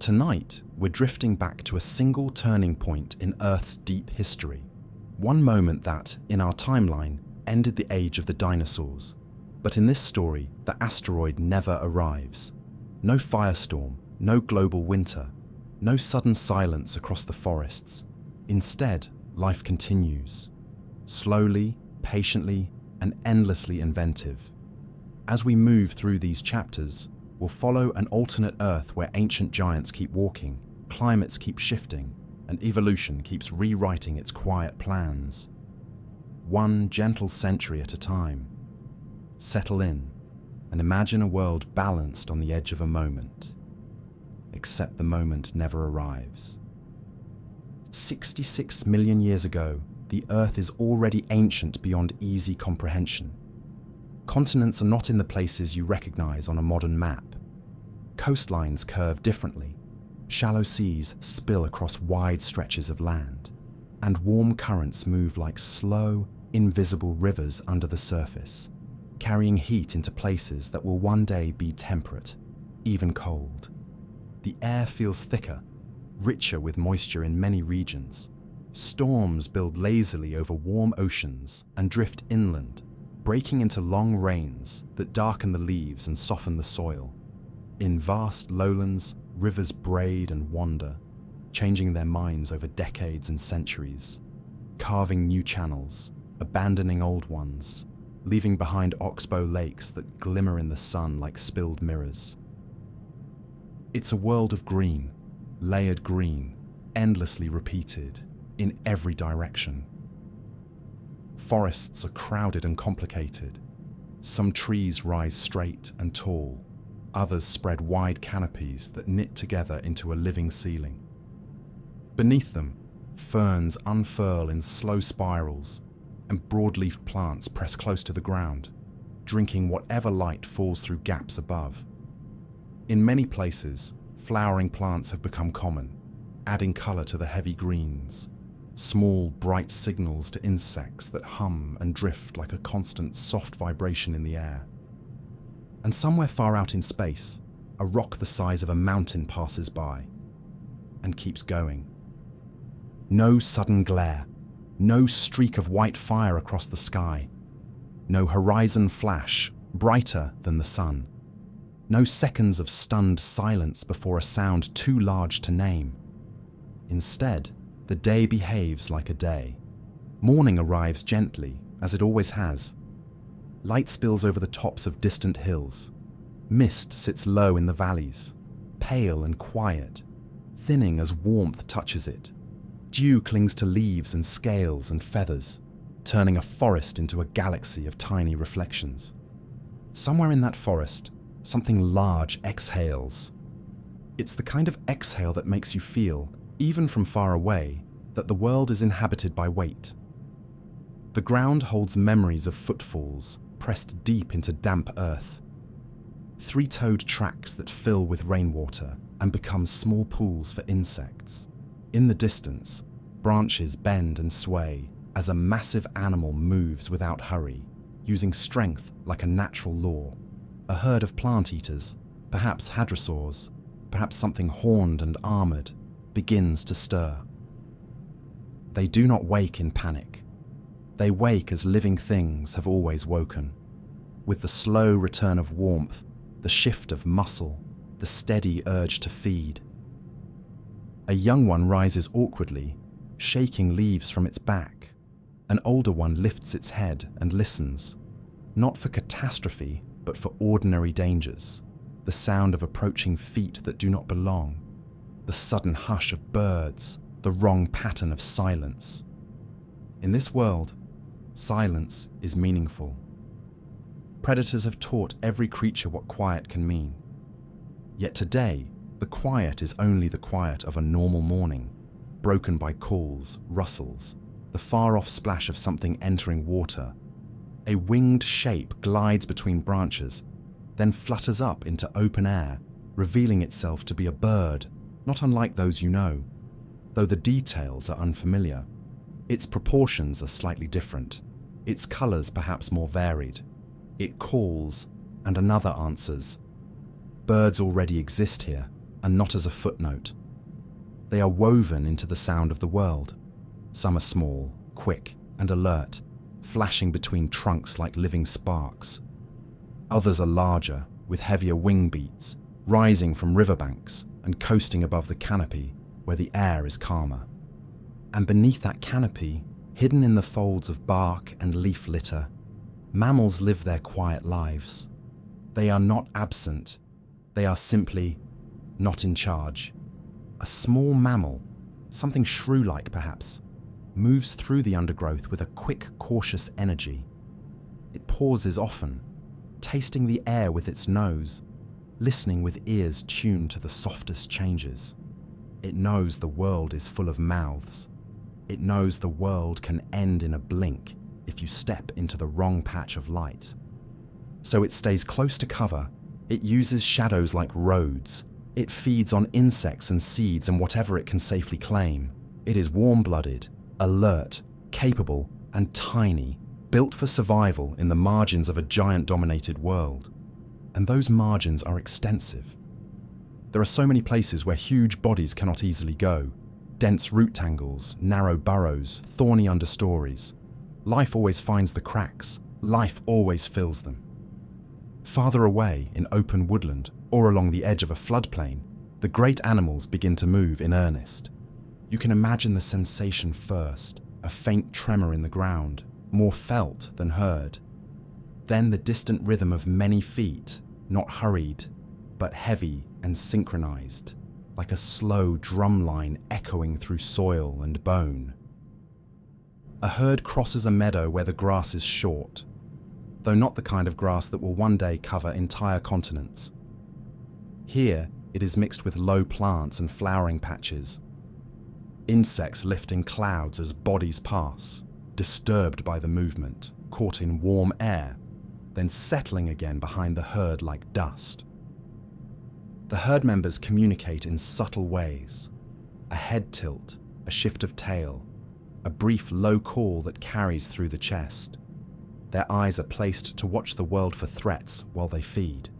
Tonight, we're drifting back to a single turning point in Earth's deep history. One moment that, in our timeline, ended the age of the dinosaurs. But in this story, the asteroid never arrives. No firestorm, no global winter, no sudden silence across the forests. Instead, life continues. Slowly, patiently, and endlessly inventive. As we move through these chapters, we'll follow an alternate Earth where ancient giants keep walking, climates keep shifting, and evolution keeps rewriting its quiet plans. One gentle century at a time. Settle in and imagine a world balanced on the edge of a moment. Except the moment never arrives. 66 million years ago, the Earth is already ancient beyond easy comprehension. Continents are not in the places you recognize on a modern map. Coastlines curve differently. Shallow seas spill across wide stretches of land, and warm currents move like slow, invisible rivers under the surface, carrying heat into places that will one day be temperate, even cold. The air feels thicker, richer with moisture in many regions. Storms build lazily over warm oceans and drift inland, breaking into long rains that darken the leaves and soften the soil. In vast lowlands, rivers braid and wander, changing their minds over decades and centuries, carving new channels, abandoning old ones, leaving behind oxbow lakes that glimmer in the sun like spilled mirrors. It's a world of green, layered green, endlessly repeated, in every direction. Forests are crowded and complicated. Some trees rise straight and tall, others spread wide canopies that knit together into a living ceiling. Beneath them, ferns unfurl in slow spirals, and broad-leafed plants press close to the ground, drinking whatever light falls through gaps above. In many places, flowering plants have become common, adding color to the heavy greens. Small, bright signals to insects that hum and drift like a constant soft vibration in the air. And somewhere far out in space, a rock the size of a mountain passes by and keeps going. No sudden glare, no streak of white fire across the sky, no horizon flash brighter than the sun, no seconds of stunned silence before a sound too large to name. Instead, the day behaves like a day. Morning arrives gently, as it always has. Light spills over the tops of distant hills. Mist sits low in the valleys, pale and quiet, thinning as warmth touches it. Dew clings to leaves and scales and feathers, turning a forest into a galaxy of tiny reflections. Somewhere in that forest, something large exhales. It's the kind of exhale that makes you feel, even from far away, that the world is inhabited by weight. The ground holds memories of footfalls pressed deep into damp earth. Three-toed tracks that fill with rainwater and become small pools for insects. In the distance, branches bend and sway as a massive animal moves without hurry, using strength like a natural law. A herd of plant-eaters, perhaps hadrosaurs, perhaps something horned and armored, begins to stir. They do not wake in panic. They wake as living things have always woken, with the slow return of warmth, the shift of muscle, the steady urge to feed. A young one rises awkwardly, shaking leaves from its back. An older one lifts its head and listens, not for catastrophe, but for ordinary dangers, the sound of approaching feet that do not belong, the sudden hush of birds, the wrong pattern of silence. In this world, silence is meaningful. Predators have taught every creature what quiet can mean. Yet today, the quiet is only the quiet of a normal morning, broken by calls, rustles, the far-off splash of something entering water. A winged shape glides between branches, then flutters up into open air, revealing itself to be a bird, not unlike those you know, though the details are unfamiliar. Its proportions are slightly different, its colors perhaps more varied. It calls, and another answers. Birds already exist here, and not as a footnote. They are woven into the sound of the world. Some are small, quick, and alert, flashing between trunks like living sparks. Others are larger, with heavier wing beats, rising from riverbanks and coasting above the canopy where the air is calmer. And beneath that canopy, hidden in the folds of bark and leaf litter, mammals live their quiet lives. They are not absent. They are simply not in charge. A small mammal, something shrew-like perhaps, moves through the undergrowth with a quick, cautious energy. It pauses often, tasting the air with its nose, listening with ears tuned to the softest changes. It knows the world is full of mouths. It knows the world can end in a blink if you step into the wrong patch of light. So it stays close to cover. It uses shadows like roads. It feeds on insects and seeds and whatever it can safely claim. It is warm-blooded, alert, capable, and tiny, built for survival in the margins of a giant-dominated world. And those margins are extensive. There are so many places where huge bodies cannot easily go. Dense root tangles, narrow burrows, thorny understories. Life always finds the cracks. Life always fills them. Farther away, in open woodland, or along the edge of a floodplain, the great animals begin to move in earnest. You can imagine the sensation first, a faint tremor in the ground, more felt than heard. Then the distant rhythm of many feet, not hurried, but heavy and synchronized, like a slow drum line echoing through soil and bone. A herd crosses a meadow where the grass is short, though not the kind of grass that will one day cover entire continents. Here, it is mixed with low plants and flowering patches. Insects lift in clouds as bodies pass, disturbed by the movement, caught in warm air, then settling again behind the herd like dust. The herd members communicate in subtle ways. A head tilt, a shift of tail, a brief low call that carries through the chest. Their eyes are placed to watch the world for threats while they feed.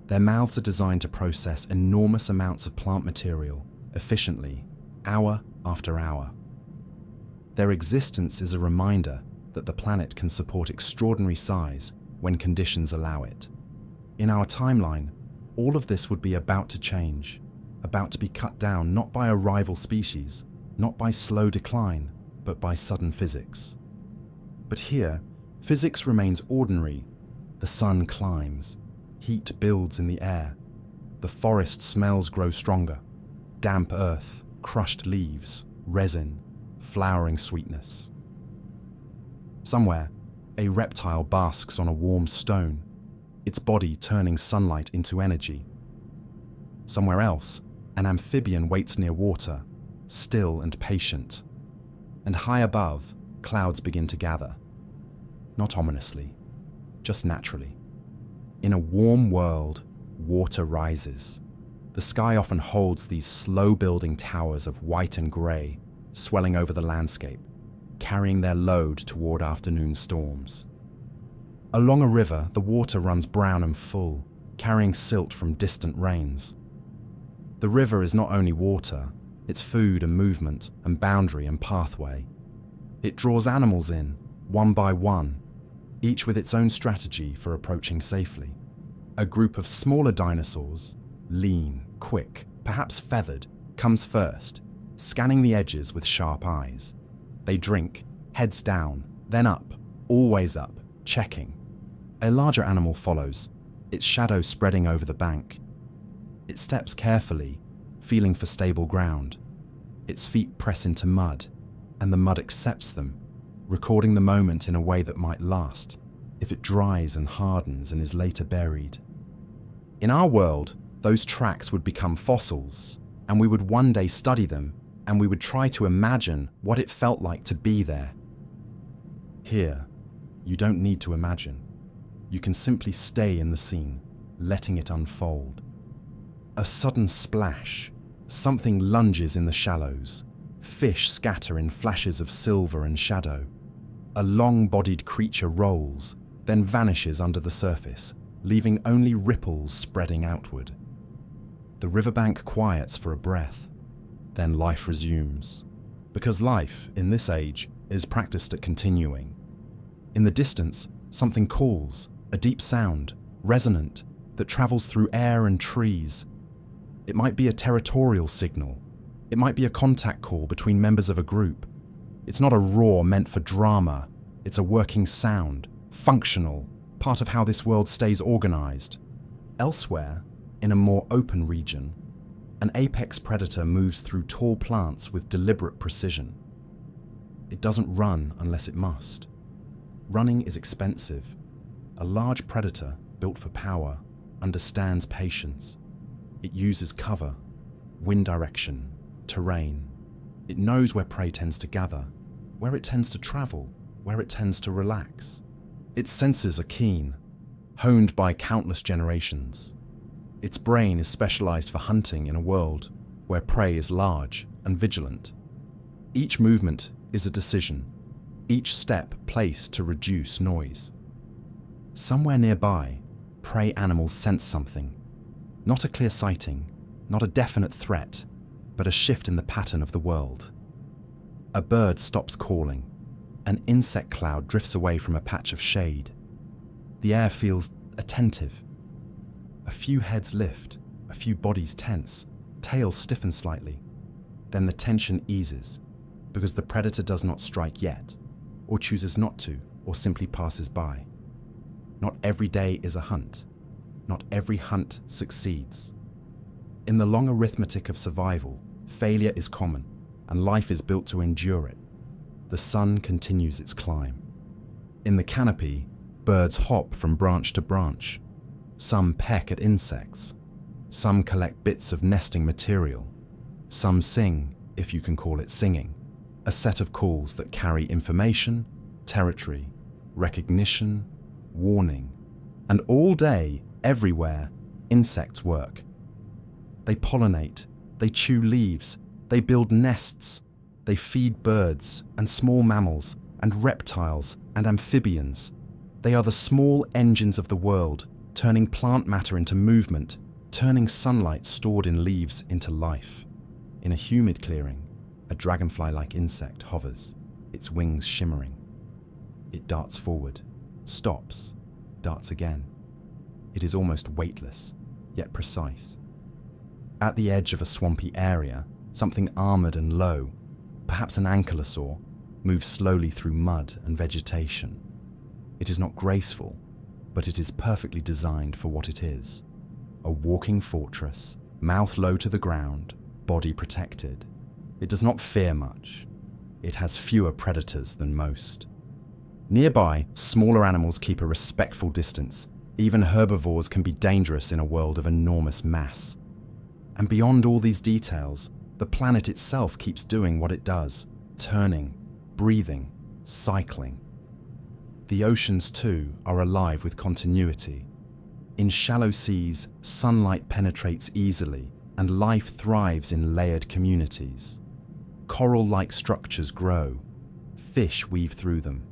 Their mouths are designed to process enormous amounts of plant material efficiently, hour after hour. Their existence is a reminder that the planet can support extraordinary size when conditions allow it. In our timeline, all of this would be about to change, about to be cut down not by a rival species, not by slow decline, but by sudden physics. But here, physics remains ordinary. The sun climbs, heat builds in the air, the forest smells grow stronger, damp earth, crushed leaves, resin, flowering sweetness. Somewhere, a reptile basks on a warm stone, its body turning sunlight into energy. Somewhere else, an amphibian waits near water, still and patient. And high above, clouds begin to gather. Not ominously, just naturally. In a warm world, water rises. The sky often holds these slow-building towers of white and grey, swelling over the landscape, carrying their load toward afternoon storms. Along a river, the water runs brown and full, carrying silt from distant rains. The river is not only water, it's food and movement and boundary and pathway. It draws animals in, one by one, each with its own strategy for approaching safely. A group of smaller dinosaurs, lean, quick, perhaps feathered, comes first, scanning the edges with sharp eyes. They drink, heads down, then up, always up, checking. A larger animal follows, its shadow spreading over the bank. It steps carefully, feeling for stable ground. Its feet press into mud, and the mud accepts them, recording the moment in a way that might last, if it dries and hardens and is later buried. In our world, those tracks would become fossils, and we would one day study them, and we would try to imagine what it felt like to be there. Here, you don't need to imagine. You can simply stay in the scene, letting it unfold. A sudden splash, something lunges in the shallows. Fish scatter in flashes of silver and shadow. A long-bodied creature rolls, then vanishes under the surface, leaving only ripples spreading outward. The riverbank quiets for a breath. Then life resumes. Because life, in this age, is practiced at continuing. In the distance, something calls, a deep sound, resonant, that travels through air and trees. It might be a territorial signal. It might be a contact call between members of a group. It's not a roar meant for drama. It's a working sound, functional, part of how this world stays organized. Elsewhere, in a more open region, an apex predator moves through tall plants with deliberate precision. It doesn't run unless it must. Running is expensive. A large predator, built for power, understands patience. It uses cover, wind direction, terrain. It knows where prey tends to gather, where it tends to travel, where it tends to relax. Its senses are keen, honed by countless generations. Its brain is specialized for hunting in a world where prey is large and vigilant. Each movement is a decision, each step placed to reduce noise. Somewhere nearby, prey animals sense something. Not a clear sighting, not a definite threat, but a shift in the pattern of the world. A bird stops calling. An insect cloud drifts away from a patch of shade. The air feels attentive. A few heads lift, a few bodies tense, tails stiffen slightly. Then the tension eases, because the predator does not strike yet, or chooses not to, or simply passes by. Not every day is a hunt. Not every hunt succeeds. In the long arithmetic of survival, failure is common, and life is built to endure it. The sun continues its climb. In the canopy, birds hop from branch to branch. Some peck at insects. Some collect bits of nesting material. Some sing, if you can call it singing, a set of calls that carry information, territory, recognition, warning. And all day, everywhere, insects work. They pollinate, they chew leaves, they build nests, they feed birds and small mammals and reptiles and amphibians. They are the small engines of the world, turning plant matter into movement, turning sunlight stored in leaves into life. In a humid clearing, a dragonfly-like insect hovers, its wings shimmering. It darts forward, stops, darts again. It is almost weightless, yet precise. At the edge of a swampy area, something armored and low, perhaps an ankylosaur, moves slowly through mud and vegetation. It is not graceful, but it is perfectly designed for what it is. A walking fortress, mouth low to the ground, body protected. It does not fear much. It has fewer predators than most. Nearby, smaller animals keep a respectful distance. Even herbivores can be dangerous in a world of enormous mass. And beyond all these details, the planet itself keeps doing what it does, turning, breathing, cycling. The oceans, too, are alive with continuity. In shallow seas, sunlight penetrates easily, and life thrives in layered communities. Coral-like structures grow. Fish weave through them.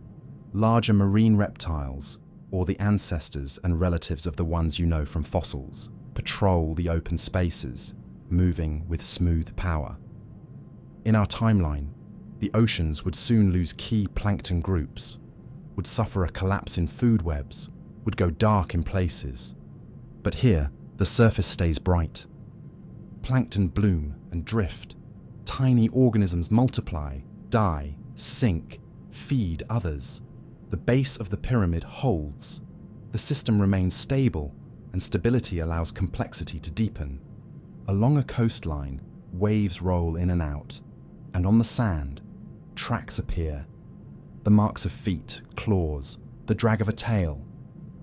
Larger marine reptiles, or the ancestors and relatives of the ones you know from fossils, patrol the open spaces, moving with smooth power. In our timeline, the oceans would soon lose key plankton groups, would suffer a collapse in food webs, would go dark in places. But here, the surface stays bright. Plankton bloom and drift. Tiny organisms multiply, die, sink, feed others. The base of the pyramid holds. The system remains stable, and stability allows complexity to deepen. Along a coastline, waves roll in and out, and on the sand, tracks appear. The marks of feet, claws, the drag of a tail.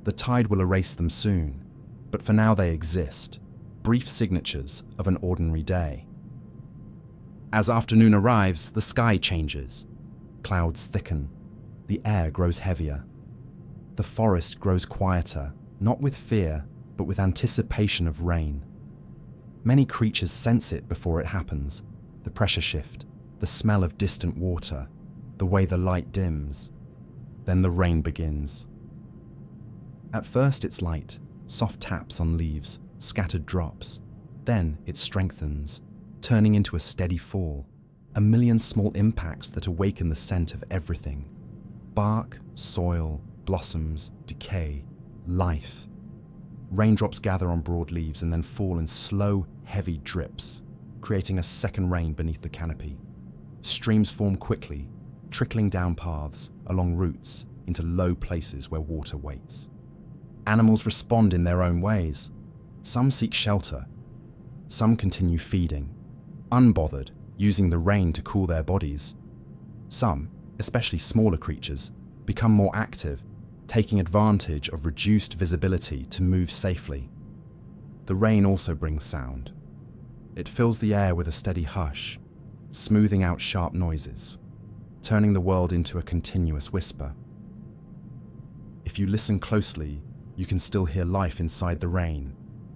The tide will erase them soon, but for now they exist, brief signatures of an ordinary day. As afternoon arrives, the sky changes. Clouds thicken. The air grows heavier. The forest grows quieter, not with fear, but with anticipation of rain. Many creatures sense it before it happens, the pressure shift, the smell of distant water, the way the light dims. Then the rain begins. At first it's light, soft taps on leaves, scattered drops. Then it strengthens, turning into a steady fall, a million small impacts that awaken the scent of everything. Bark, soil, blossoms, decay, life. Raindrops gather on broad leaves and then fall in slow, heavy drips, creating a second rain beneath the canopy. Streams form quickly, trickling down paths, along roots, into low places where water waits. Animals respond in their own ways. Some seek shelter. Some continue feeding, unbothered, using the rain to cool their bodies. Some, especially smaller creatures, become more active, taking advantage of reduced visibility to move safely. The rain also brings sound. It fills the air with a steady hush, smoothing out sharp noises, turning the world into a continuous whisper. If you listen closely, you can still hear life inside the rain,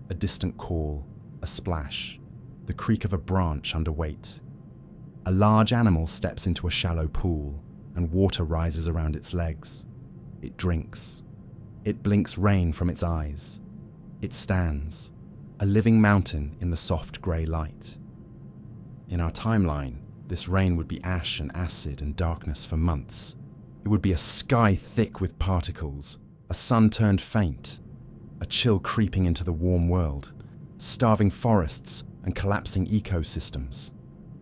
a distant call, a splash, the creak of a branch under weight. A large animal steps into a shallow pool, and water rises around its legs. It drinks. It blinks rain from its eyes. It stands, a living mountain in the soft grey light. In our timeline, this rain would be ash and acid and darkness for months. It would be a sky thick with particles, a sun turned faint, a chill creeping into the warm world, starving forests and collapsing ecosystems.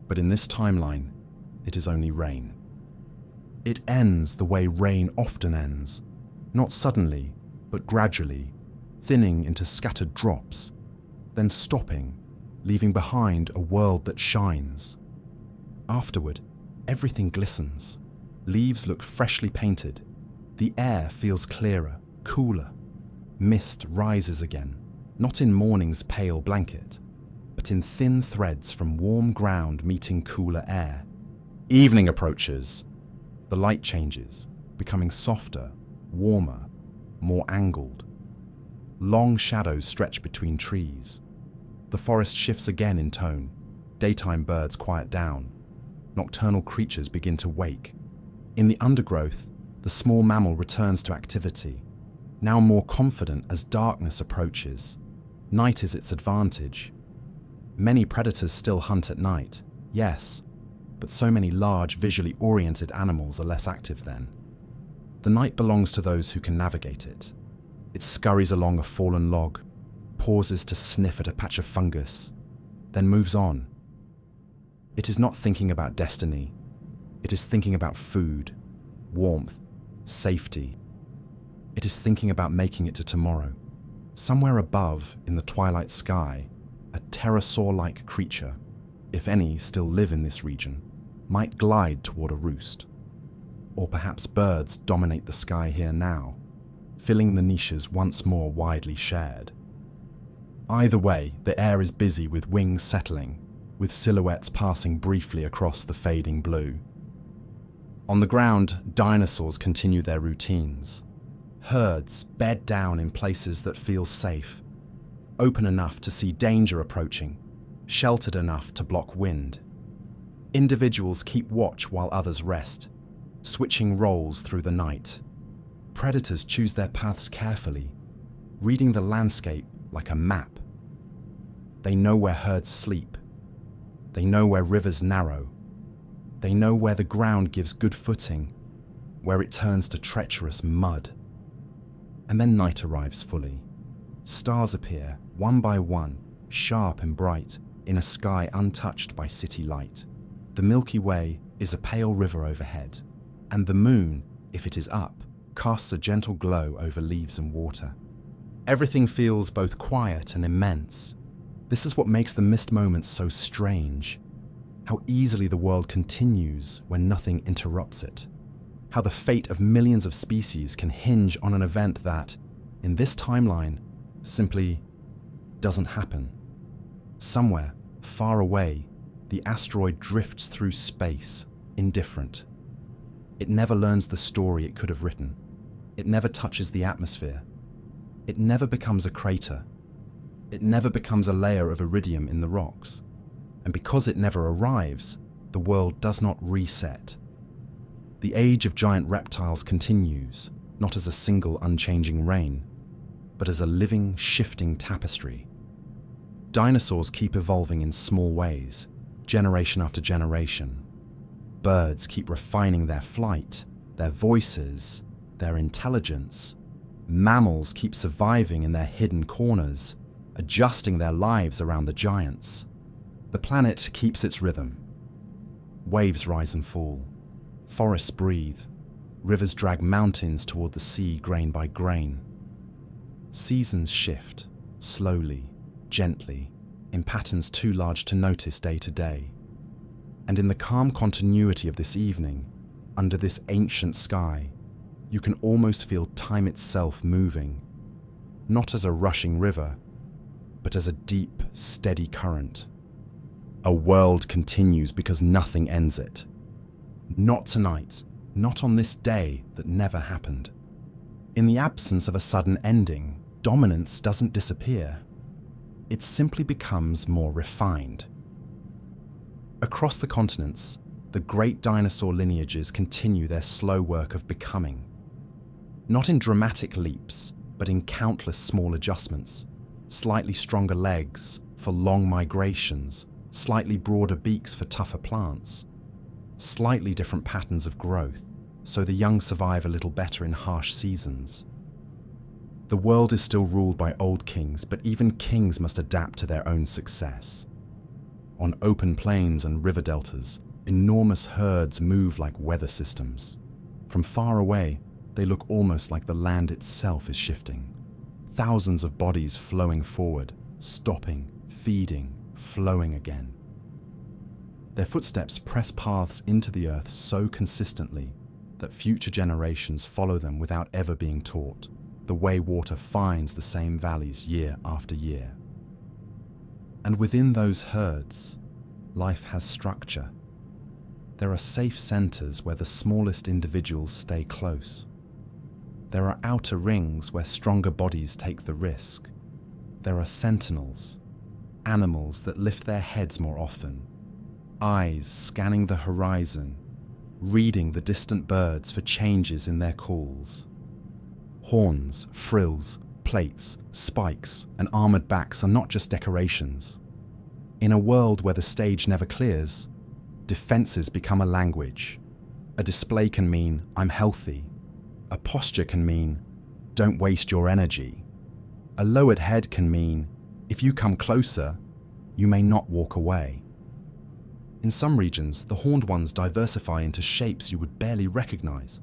But in this timeline, it is only rain. It ends the way rain often ends, not suddenly, but gradually, thinning into scattered drops, then stopping, leaving behind a world that shines. Afterward, everything glistens. Leaves look freshly painted. The air feels clearer, cooler. Mist rises again, not in morning's pale blanket, but in thin threads from warm ground meeting cooler air. Evening approaches. The light changes, becoming softer, warmer, more angled. Long shadows stretch between trees. The forest shifts again in tone. Daytime birds quiet down. Nocturnal creatures begin to wake. In the undergrowth, the small mammal returns to activity, now more confident as darkness approaches. Night is its advantage. Many predators still hunt at night, yes, but so many large, visually oriented animals are less active then. The night belongs to those who can navigate it. It scurries along a fallen log, pauses to sniff at a patch of fungus, then moves on. It is not thinking about destiny. It is thinking about food, warmth, safety. It is thinking about making it to tomorrow. Somewhere above, in the twilight sky, a pterosaur-like creature, if any still live in this region, might glide toward a roost. Or perhaps birds dominate the sky here now, filling the niches once more widely shared. Either way, the air is busy with wings settling, with silhouettes passing briefly across the fading blue. On the ground, dinosaurs continue their routines. Herds bed down in places that feel safe, open enough to see danger approaching, sheltered enough to block wind. Individuals keep watch while others rest, switching roles through the night. Predators choose their paths carefully, reading the landscape like a map. They know where herds sleep. They know where rivers narrow. They know where the ground gives good footing, where it turns to treacherous mud. And then night arrives fully. Stars appear, one by one, sharp and bright, in a sky untouched by city light. The Milky Way is a pale river overhead, and the moon, if it is up, casts a gentle glow over leaves and water. Everything feels both quiet and immense. This is what makes the mist moments so strange. How easily the world continues when nothing interrupts it. How the fate of millions of species can hinge on an event that, in this timeline, simply doesn't happen. Somewhere, far away, the asteroid drifts through space, indifferent. It never learns the story it could have written. It never touches the atmosphere. It never becomes a crater. It never becomes a layer of iridium in the rocks. And because it never arrives, the world does not reset. The age of giant reptiles continues, not as a single unchanging rain, but as a living, shifting tapestry. Dinosaurs keep evolving in small ways, generation after generation. Birds keep refining their flight, their voices, their intelligence. Mammals keep surviving in their hidden corners, adjusting their lives around the giants. The planet keeps its rhythm. Waves rise and fall. Forests breathe. Rivers drag mountains toward the sea grain by grain. Seasons shift, slowly, gently, in patterns too large to notice day to day. And in the calm continuity of this evening, under this ancient sky, you can almost feel time itself moving, not as a rushing river, but as a deep, steady current. A world continues because nothing ends it. Not tonight, not on this day that never happened. In the absence of a sudden ending, dominance doesn't disappear. It simply becomes more refined. Across the continents, the great dinosaur lineages continue their slow work of becoming. Not in dramatic leaps, but in countless small adjustments. Slightly stronger legs for long migrations, slightly broader beaks for tougher plants. Slightly different patterns of growth, so the young survive a little better in harsh seasons. The world is still ruled by old kings, but even kings must adapt to their own success. On open plains and river deltas, enormous herds move like weather systems. From far away, they look almost like the land itself is shifting. Thousands of bodies flowing forward, stopping, feeding, flowing again. Their footsteps press paths into the earth so consistently that future generations follow them without ever being taught, the way water finds the same valleys year after year. And within those herds, life has structure. There are safe centers where the smallest individuals stay close. There are outer rings where stronger bodies take the risk. There are sentinels, animals that lift their heads more often, eyes scanning the horizon, reading the distant birds for changes in their calls. Horns, frills, plates, spikes, and armored backs are not just decorations. In a world where the stage never clears, defenses become a language. A display can mean, "I'm healthy." A posture can mean, "Don't waste your energy." A lowered head can mean, "If you come closer, you may not walk away." In some regions, the horned ones diversify into shapes you would barely recognize.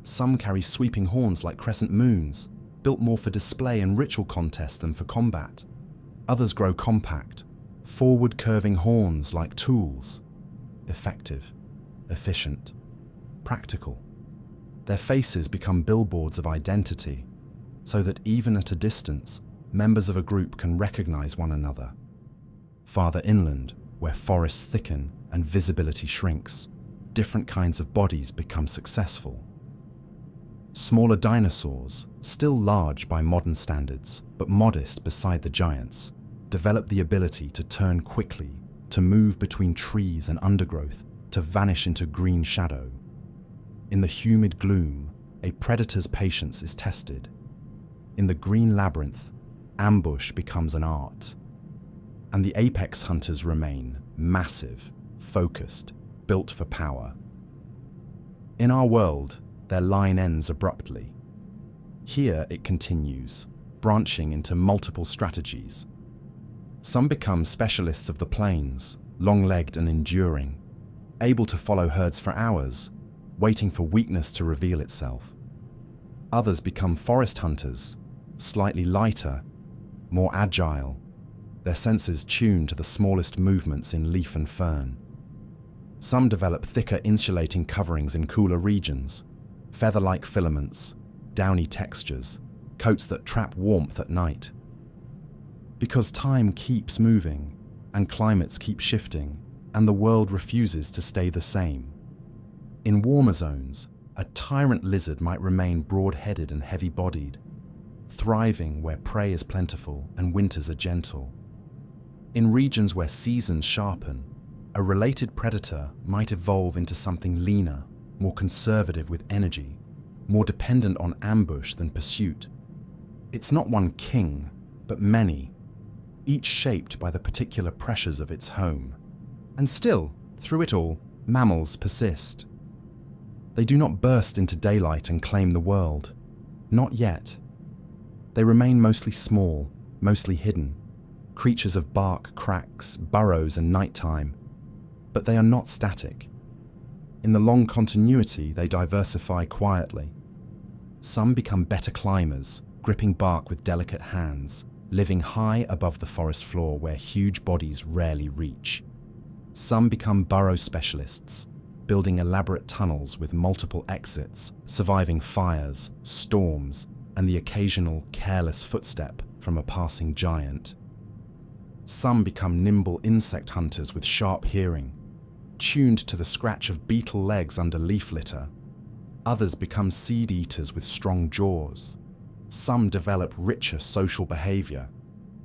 Some carry sweeping horns like crescent moons, built more for display and ritual contests than for combat. Others grow compact, forward curving horns like tools. Effective, efficient, practical. Their faces become billboards of identity, so that even at a distance, members of a group can recognize one another. Farther inland, where forests thicken and visibility shrinks, different kinds of bodies become successful. Smaller dinosaurs, still large by modern standards, but modest beside the giants, develop the ability to turn quickly, to move between trees and undergrowth, to vanish into green shadow. In the humid gloom, a predator's patience is tested. In the green labyrinth, ambush becomes an art. And the apex hunters remain massive, focused, built for power. In our world, their line ends abruptly. Here it continues, branching into multiple strategies. Some become specialists of the plains, long-legged and enduring, able to follow herds for hours, waiting for weakness to reveal itself. Others become forest hunters, slightly lighter, more agile, their senses tuned to the smallest movements in leaf and fern. Some develop thicker insulating coverings in cooler regions, feather-like filaments, downy textures, coats that trap warmth at night. Because time keeps moving, and climates keep shifting, and the world refuses to stay the same. In warmer zones, a tyrant lizard might remain broad-headed and heavy-bodied, thriving where prey is plentiful and winters are gentle. In regions where seasons sharpen, a related predator might evolve into something leaner, more conservative with energy, more dependent on ambush than pursuit. It's not one king, but many. each shaped by the particular pressures of its home. And still, through it all, mammals persist. They do not burst into daylight and claim the world. Not yet. They remain mostly small, mostly hidden, creatures of bark cracks, burrows, and nighttime. But they are not static. In the long continuity, they diversify quietly. Some become better climbers, gripping bark with delicate hands, living high above the forest floor where huge bodies rarely reach. Some become burrow specialists, building elaborate tunnels with multiple exits, surviving fires, storms, and the occasional careless footstep from a passing giant. Some become nimble insect hunters with sharp hearing, tuned to the scratch of beetle legs under leaf litter. Others become seed eaters with strong jaws. Some develop richer social behavior,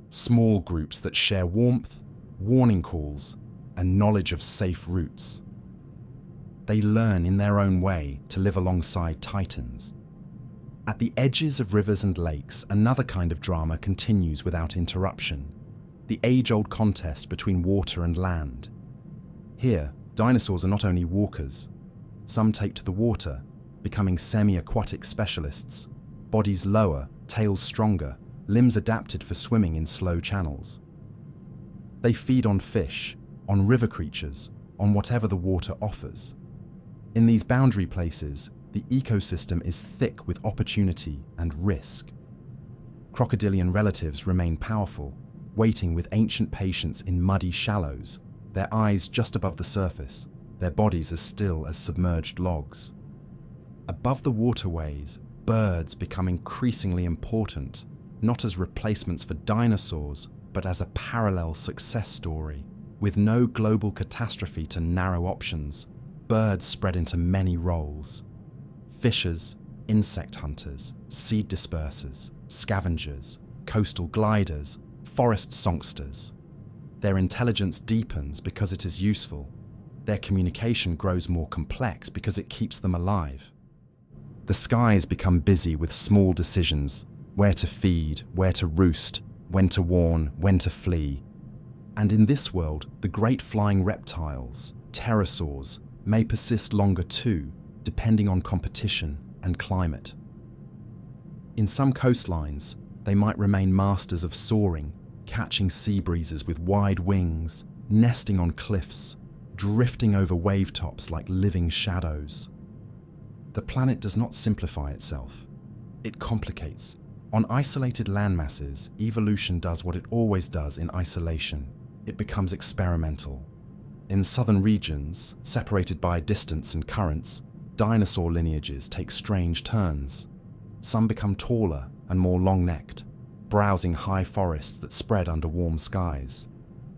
small groups that share warmth, warning calls, and knowledge of safe routes. They learn in their own way to live alongside titans. At the edges of rivers and lakes, another kind of drama continues without interruption, the age-old contest between water and land. Here, dinosaurs are not only walkers. Some take to the water, becoming semi-aquatic specialists, bodies lower, tails stronger, limbs adapted for swimming in slow channels. They feed on fish, on river creatures, on whatever the water offers. In these boundary places, the ecosystem is thick with opportunity and risk. Crocodilian relatives remain powerful, waiting with ancient patience in muddy shallows, their eyes just above the surface, their bodies as still as submerged logs. Above the waterways, birds become increasingly important, not as replacements for dinosaurs, but as a parallel success story. With no global catastrophe to narrow options, birds spread into many roles. Fishers, insect hunters, seed dispersers, scavengers, coastal gliders, forest songsters. Their intelligence deepens because it is useful. Their communication grows more complex because it keeps them alive. The skies become busy with small decisions, where to feed, where to roost, when to warn, when to flee. And in this world, the great flying reptiles, pterosaurs, may persist longer too, depending on competition and climate. In some coastlines, they might remain masters of soaring, catching sea breezes with wide wings, nesting on cliffs, drifting over wave tops like living shadows. The planet does not simplify itself. It complicates. On isolated landmasses, evolution does what it always does in isolation. It becomes experimental. In southern regions, separated by distance and currents, dinosaur lineages take strange turns. Some become taller and more long-necked, browsing high forests that spread under warm skies.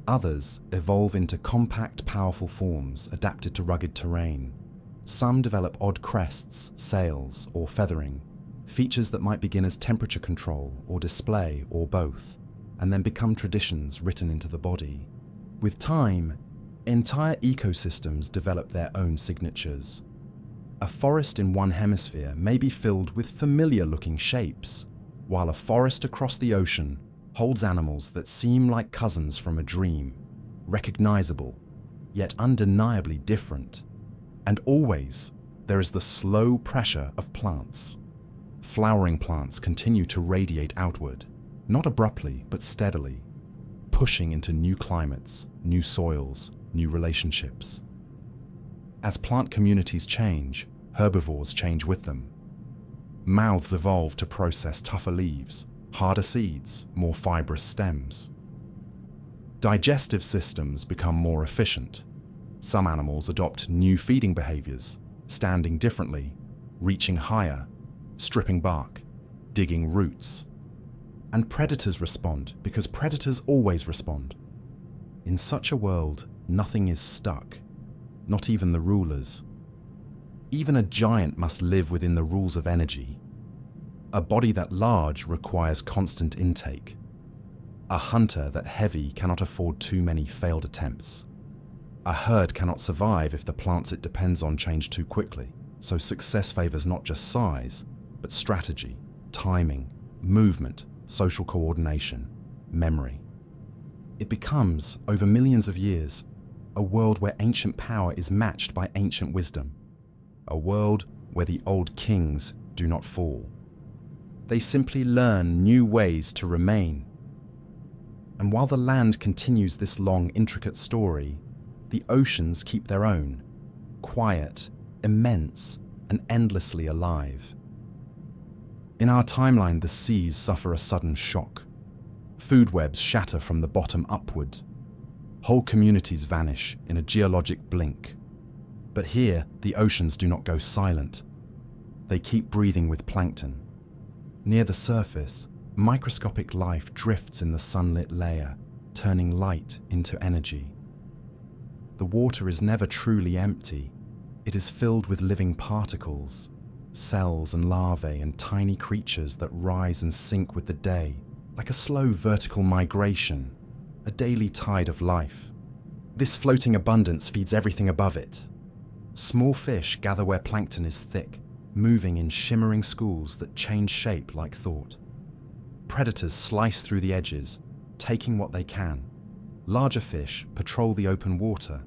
Others evolve into compact, powerful forms adapted to rugged terrain. Some develop odd crests, sails, or feathering, features that might begin as temperature control or display or both, and then become traditions written into the body. With time, entire ecosystems develop their own signatures. A forest in one hemisphere may be filled with familiar-looking shapes, while a forest across the ocean holds animals that seem like cousins from a dream, recognizable, yet undeniably different. And always, there is the slow pressure of plants. Flowering plants continue to radiate outward, not abruptly, but steadily, pushing into new climates, new soils, new relationships. As plant communities change, herbivores change with them. Mouths evolve to process tougher leaves, harder seeds, more fibrous stems. Digestive systems become more efficient. Some animals adopt new feeding behaviors, standing differently, reaching higher, stripping bark, digging roots. And predators respond because predators always respond. In such a world, nothing is stuck, not even the rulers. Even a giant must live within the rules of energy. A body that large requires constant intake. A hunter that heavy cannot afford too many failed attempts. A herd cannot survive if the plants it depends on change too quickly, so success favors not just size, but strategy, timing, movement, social coordination, memory. It becomes, over millions of years, a world where ancient power is matched by ancient wisdom, a world where the old kings do not fall. They simply learn new ways to remain. And while the land continues this long, intricate story, the oceans keep their own, quiet, immense, and endlessly alive. In our timeline, the seas suffer a sudden shock. Food webs shatter from the bottom upward. Whole communities vanish in a geologic blink. But here, the oceans do not go silent. They keep breathing with plankton. Near the surface, microscopic life drifts in the sunlit layer, turning light into energy. The water is never truly empty. It is filled with living particles, cells and larvae and tiny creatures that rise and sink with the day, like a slow vertical migration, a daily tide of life. This floating abundance feeds everything above it. Small fish gather where plankton is thick, moving in shimmering schools that change shape like thought. Predators slice through the edges, taking what they can. Larger fish patrol the open water,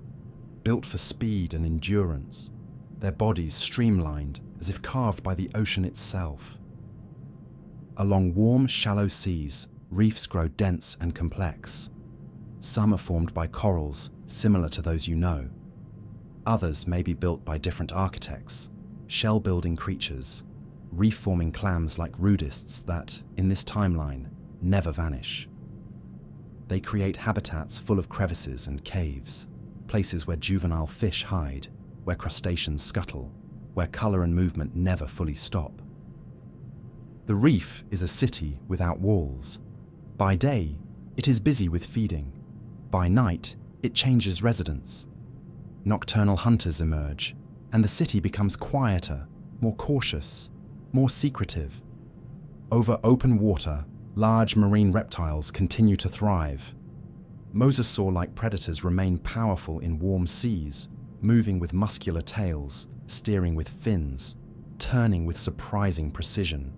built for speed and endurance, their bodies streamlined as if carved by the ocean itself. Along warm, shallow seas, reefs grow dense and complex. Some are formed by corals similar to those you know. Others may be built by different architects, shell-building creatures, reef-forming clams like rudists that, in this timeline, never vanish. They create habitats full of crevices and caves, places where juvenile fish hide, where crustaceans scuttle, where color and movement never fully stop. The reef is a city without walls. By day, it is busy with feeding. By night, it changes residence. Nocturnal hunters emerge, and the city becomes quieter, more cautious, more secretive. Over open water, large marine reptiles continue to thrive. Mosasaur-like predators remain powerful in warm seas, moving with muscular tails, steering with fins, turning with surprising precision.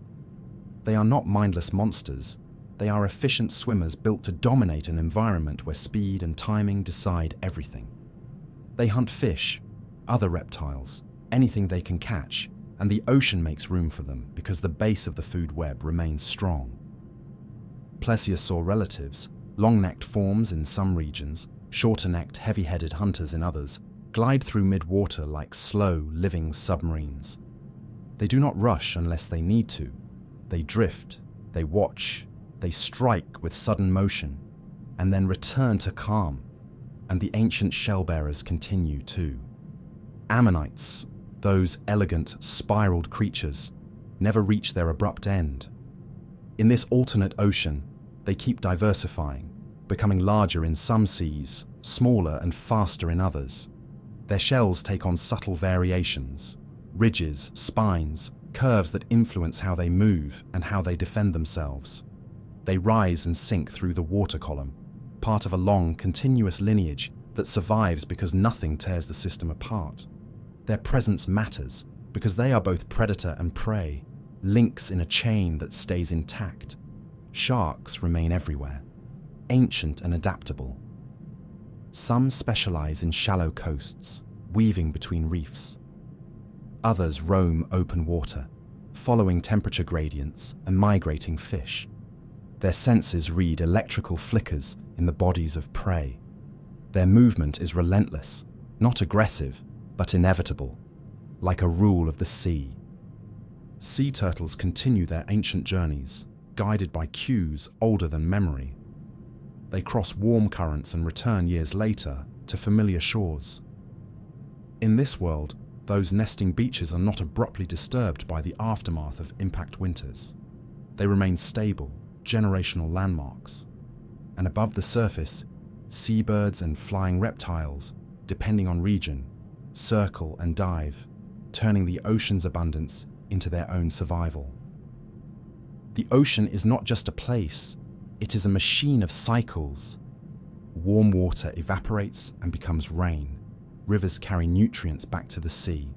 They are not mindless monsters. They are efficient swimmers built to dominate an environment where speed and timing decide everything. They hunt fish, other reptiles, anything they can catch, and the ocean makes room for them because the base of the food web remains strong. Plesiosaur relatives, long-necked forms in some regions, shorter-necked, heavy-headed hunters in others, glide through mid-water like slow, living submarines. They do not rush unless they need to. They drift, they watch, they strike with sudden motion, and then return to calm. And the ancient shell-bearers continue too. Ammonites, those elegant, spiraled creatures, never reach their abrupt end. In this alternate ocean, they keep diversifying, becoming larger in some seas, smaller and faster in others. Their shells take on subtle variations, ridges, spines, curves that influence how they move and how they defend themselves. They rise and sink through the water column, part of a long, continuous lineage that survives because nothing tears the system apart. Their presence matters because they are both predator and prey, links in a chain that stays intact. Sharks remain everywhere, ancient and adaptable. Some specialize in shallow coasts, weaving between reefs. Others roam open water, following temperature gradients and migrating fish. Their senses read electrical flickers in the bodies of prey. Their movement is relentless, not aggressive, but inevitable, like a rule of the sea. Sea turtles continue their ancient journeys, guided by cues older than memory. They cross warm currents and return years later to familiar shores. In this world, those nesting beaches are not abruptly disturbed by the aftermath of impact winters. They remain stable, generational landmarks. And above the surface, seabirds and flying reptiles, depending on region, circle and dive, turning the ocean's abundance into their own survival. The ocean is not just a place, it is a machine of cycles. Warm water evaporates and becomes rain. Rivers carry nutrients back to the sea.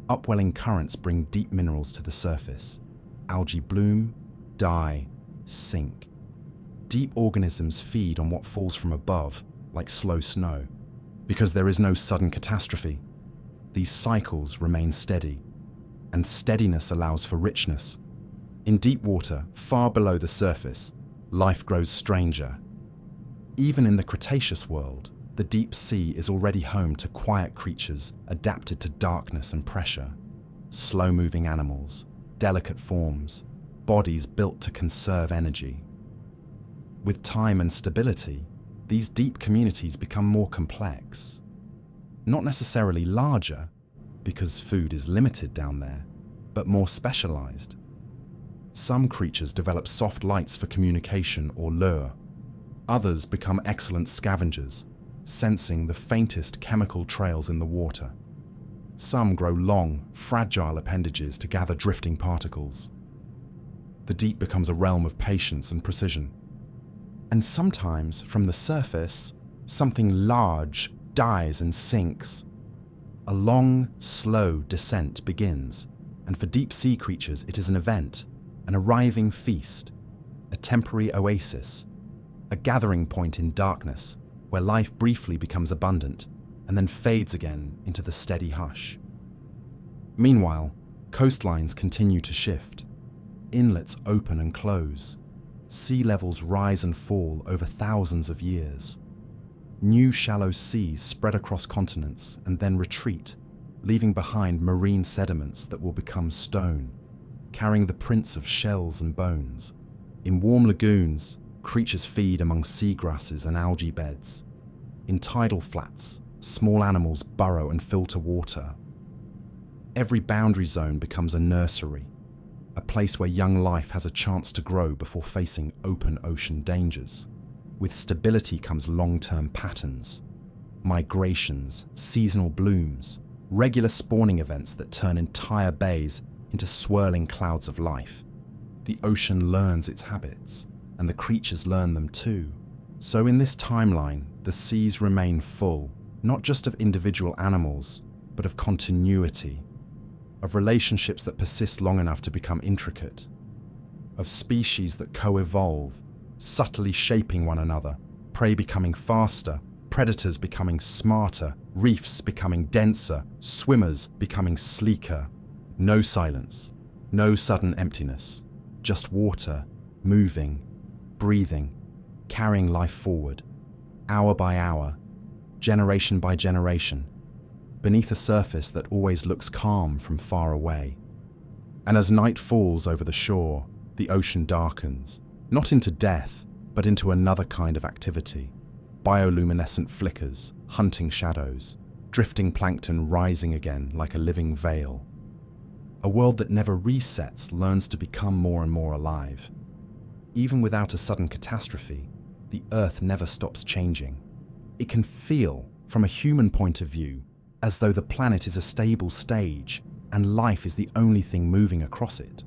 Upwelling currents bring deep minerals to the surface. Algae bloom, die, sink. deep organisms feed on what falls from above, like slow snow. Because there is no sudden catastrophe, these cycles remain steady, and steadiness allows for richness. In deep water, far below the surface, life grows stranger. Even in the Cretaceous world, the deep sea is already home to quiet creatures adapted to darkness and pressure. Slow-moving animals, delicate forms, bodies built to conserve energy. With time and stability, these deep communities become more complex. Not necessarily larger, because food is limited down there, but more specialized. Some creatures develop soft lights for communication or lure. Others become excellent scavengers, sensing the faintest chemical trails in the water. Some grow long, fragile appendages to gather drifting particles. The deep becomes a realm of patience and precision. And sometimes, from the surface, something large dies and sinks. A long, slow descent begins, and for deep-sea creatures it is an event, an arriving feast, a temporary oasis, a gathering point in darkness where life briefly becomes abundant and then fades again into the steady hush. Meanwhile, coastlines continue to shift. Inlets open and close. Sea levels rise and fall over thousands of years. New shallow seas spread across continents and then retreat, leaving behind marine sediments that will become stone, carrying the prints of shells and bones. In warm lagoons, creatures feed among seagrasses and algae beds. In tidal flats, small animals burrow and filter water. Every boundary zone becomes a nursery, a place where young life has a chance to grow before facing open ocean dangers. With stability comes long-term patterns, migrations, seasonal blooms, regular spawning events that turn entire bays into swirling clouds of life. The ocean learns its habits, and the creatures learn them too. So in this timeline, the seas remain full, not just of individual animals, but of continuity, of relationships that persist long enough to become intricate, of species that co-evolve, subtly shaping one another, prey becoming faster, predators becoming smarter, reefs becoming denser, swimmers becoming sleeker. No silence, no sudden emptiness, just water, moving, breathing, carrying life forward, hour by hour, generation by generation, beneath a surface that always looks calm from far away. And as night falls over the shore, the ocean darkens, not into death, but into another kind of activity. Bioluminescent flickers, hunting shadows, drifting plankton rising again like a living veil. A world that never resets learns to become more and more alive. Even without a sudden catastrophe, the Earth never stops changing. It can feel, from a human point of view, as though the planet is a stable stage and life is the only thing moving across it.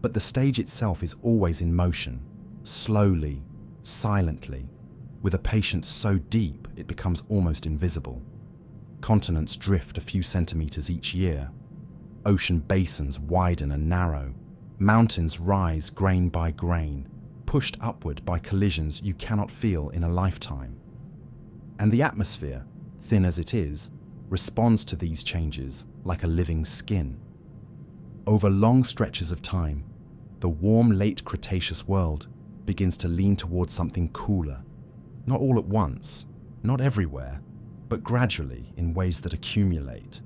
But the stage itself is always in motion, slowly, silently, with a patience so deep it becomes almost invisible. Continents drift a few centimeters each year. Ocean basins widen and narrow. Mountains rise grain by grain, pushed upward by collisions you cannot feel in a lifetime. And the atmosphere, thin as it is, responds to these changes like a living skin. Over long stretches of time, the warm late Cretaceous world begins to lean towards something cooler. Not all at once, not everywhere, but gradually in ways that accumulate.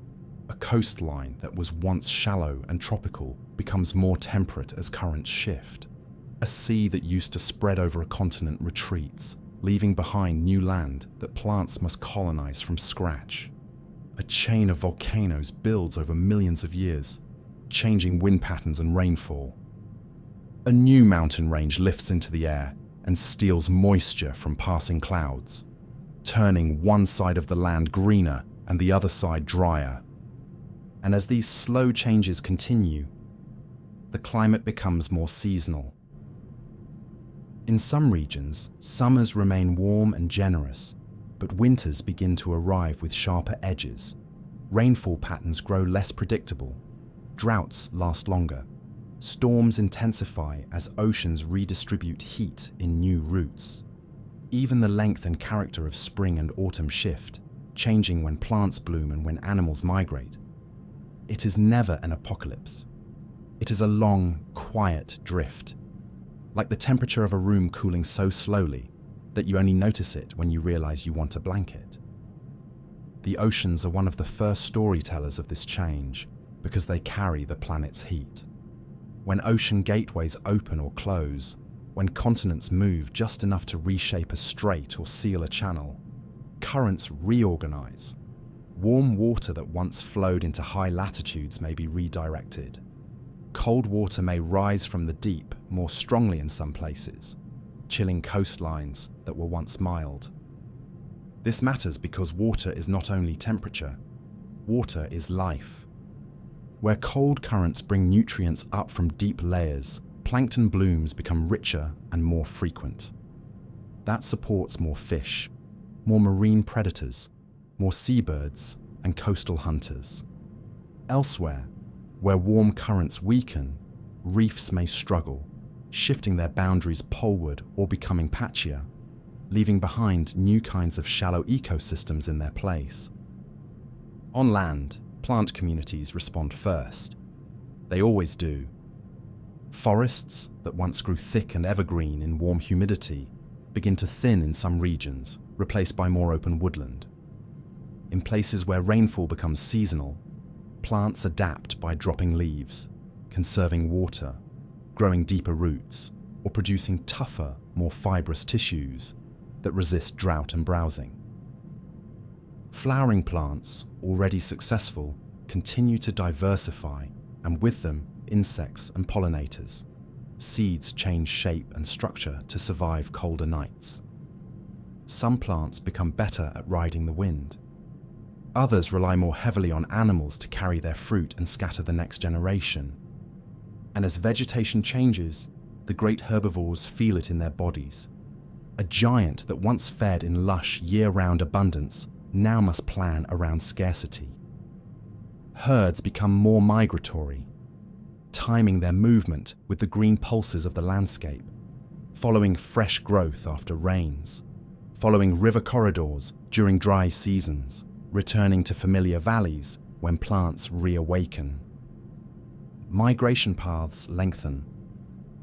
A coastline that was once shallow and tropical becomes more temperate as currents shift. A sea that used to spread over a continent retreats, leaving behind new land that plants must colonize from scratch. A chain of volcanoes builds over millions of years, changing wind patterns and rainfall. A new mountain range lifts into the air and steals moisture from passing clouds, turning one side of the land greener and the other side drier. And as these slow changes continue, the climate becomes more seasonal. In some regions, summers remain warm and generous, but winters begin to arrive with sharper edges. Rainfall patterns grow less predictable. Droughts last longer. Storms intensify as oceans redistribute heat in new routes. Even the length and character of spring and autumn shift, changing when plants bloom and when animals migrate. It is never an apocalypse. It is a long, quiet drift, like the temperature of a room cooling so slowly that you only notice it when you realize you want a blanket. The oceans are one of the first storytellers of this change because they carry the planet's heat. When ocean gateways open or close, when continents move just enough to reshape a strait or seal a channel, currents reorganize. Warm water that once flowed into high latitudes may be redirected. Cold water may rise from the deep more strongly in some places, chilling coastlines that were once mild. This matters because water is not only temperature, water is life. Where cold currents bring nutrients up from deep layers, plankton blooms become richer and more frequent. That supports more fish, more marine predators, more seabirds and coastal hunters. Elsewhere, where warm currents weaken, reefs may struggle, shifting their boundaries poleward or becoming patchier, leaving behind new kinds of shallow ecosystems in their place. On land, plant communities respond first. They always do. Forests that once grew thick and evergreen in warm humidity begin to thin in some regions, replaced by more open woodland. In places where rainfall becomes seasonal, plants adapt by dropping leaves, conserving water, growing deeper roots, or producing tougher, more fibrous tissues that resist drought and browsing. Flowering plants, already successful, continue to diversify, and with them, insects and pollinators. Seeds change shape and structure to survive colder nights. Some plants become better at riding the wind. Others rely more heavily on animals to carry their fruit and scatter the next generation. And as vegetation changes, the great herbivores feel it in their bodies. A giant that once fed in lush, year-round abundance now must plan around scarcity. Herds become more migratory, timing their movement with the green pulses of the landscape, following fresh growth after rains, following river corridors during dry seasons, returning to familiar valleys when plants reawaken. Migration paths lengthen.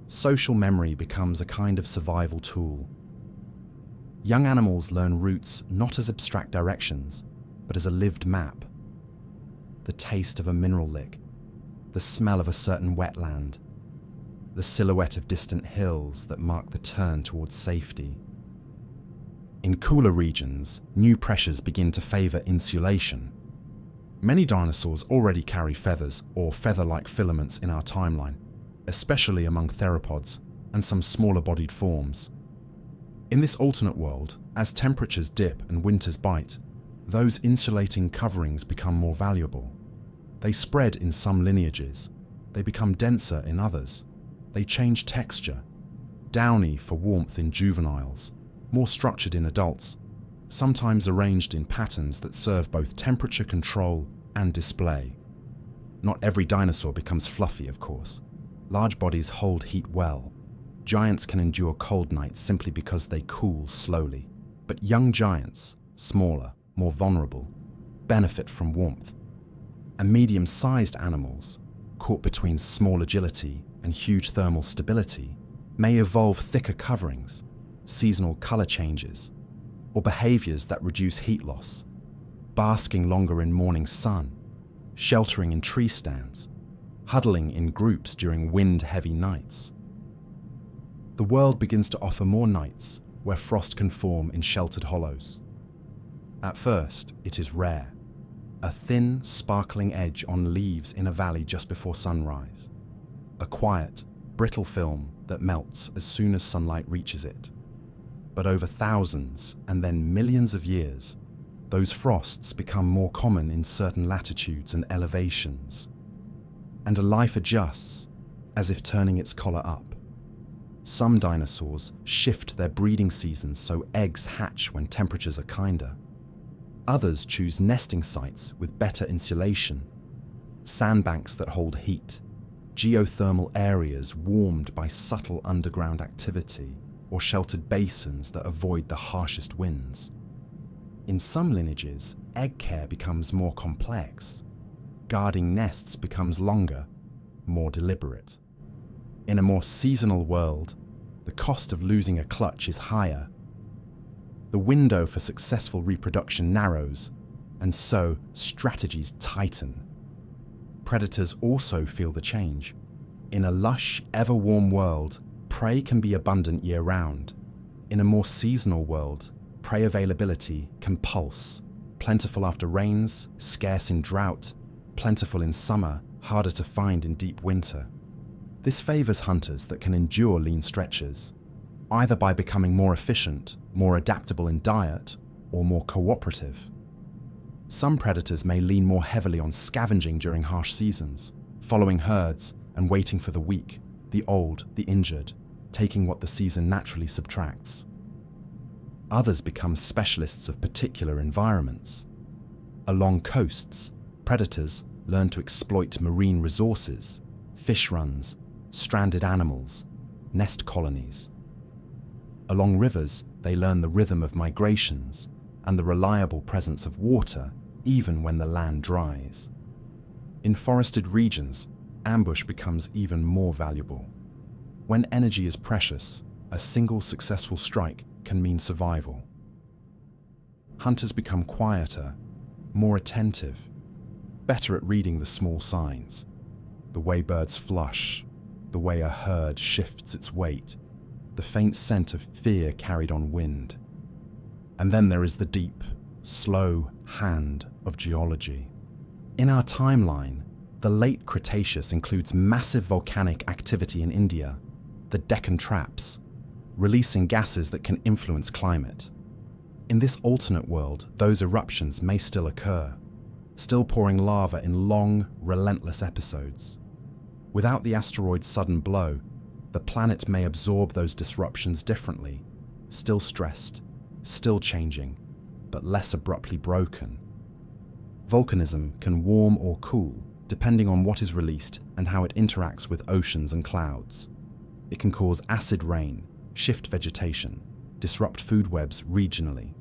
Social memory becomes a kind of survival tool. Young animals learn routes not as abstract directions, but as a lived map. The taste of a mineral lick, the smell of a certain wetland, the silhouette of distant hills that mark the turn towards safety. In cooler regions, new pressures begin to favor insulation. Many dinosaurs already carry feathers or feather-like filaments in our timeline, especially among theropods and some smaller-bodied forms. In this alternate world, as temperatures dip and winters bite, those insulating coverings become more valuable. They spread in some lineages. They become denser in others. They change texture. Downy for warmth in juveniles, more structured in adults, sometimes arranged in patterns that serve both temperature control and display. Not every dinosaur becomes fluffy, of course. Large bodies hold heat well. Giants can endure cold nights simply because they cool slowly. But young giants, smaller, more vulnerable, benefit from warmth. And medium-sized animals, caught between small agility and huge thermal stability, may evolve thicker coverings, seasonal color changes, or behaviors that reduce heat loss, basking longer in morning sun, sheltering in tree stands, huddling in groups during wind-heavy nights. The world begins to offer more nights where frost can form in sheltered hollows. At first, it is rare, a thin, sparkling edge on leaves in a valley just before sunrise, a quiet, brittle film that melts as soon as sunlight reaches it. But over thousands and then millions of years, those frosts become more common in certain latitudes and elevations, and a life adjusts as if turning its collar up. Some dinosaurs shift their breeding seasons so eggs hatch when temperatures are kinder. Others choose nesting sites with better insulation, sandbanks that hold heat, geothermal areas warmed by subtle underground activity, or sheltered basins that avoid the harshest winds. In some lineages, egg care becomes more complex. Guarding nests becomes longer, more deliberate. In a more seasonal world, the cost of losing a clutch is higher. The window for successful reproduction narrows, and so strategies tighten. Predators also feel the change. In a lush, ever-warm world, prey can be abundant year-round. In a more seasonal world, prey availability can pulse, plentiful after rains, scarce in drought, plentiful in summer, harder to find in deep winter. This favors hunters that can endure lean stretches, either by becoming more efficient, more adaptable in diet, or more cooperative. Some predators may lean more heavily on scavenging during harsh seasons, following herds and waiting for the weak, the old, the injured, taking what the season naturally subtracts. Others become specialists of particular environments. Along coasts, predators learn to exploit marine resources, fish runs, stranded animals, nest colonies. Along rivers, they learn the rhythm of migrations and the reliable presence of water even when the land dries. In forested regions, ambush becomes even more valuable. When energy is precious, a single successful strike can mean survival. Hunters become quieter, more attentive, better at reading the small signs, the way birds flush, the way a herd shifts its weight, the faint scent of fear carried on wind. And then there is the deep, slow hand of geology. In our timeline, the late Cretaceous includes massive volcanic activity in India, the Deccan Traps, releasing gases that can influence climate. In this alternate world, those eruptions may still occur, still pouring lava in long, relentless episodes. Without the asteroid's sudden blow, the planet may absorb those disruptions differently, still stressed, still changing, but less abruptly broken. Volcanism can warm or cool, depending on what is released and how it interacts with oceans and clouds. It can cause acid rain, shift vegetation, disrupt food webs regionally.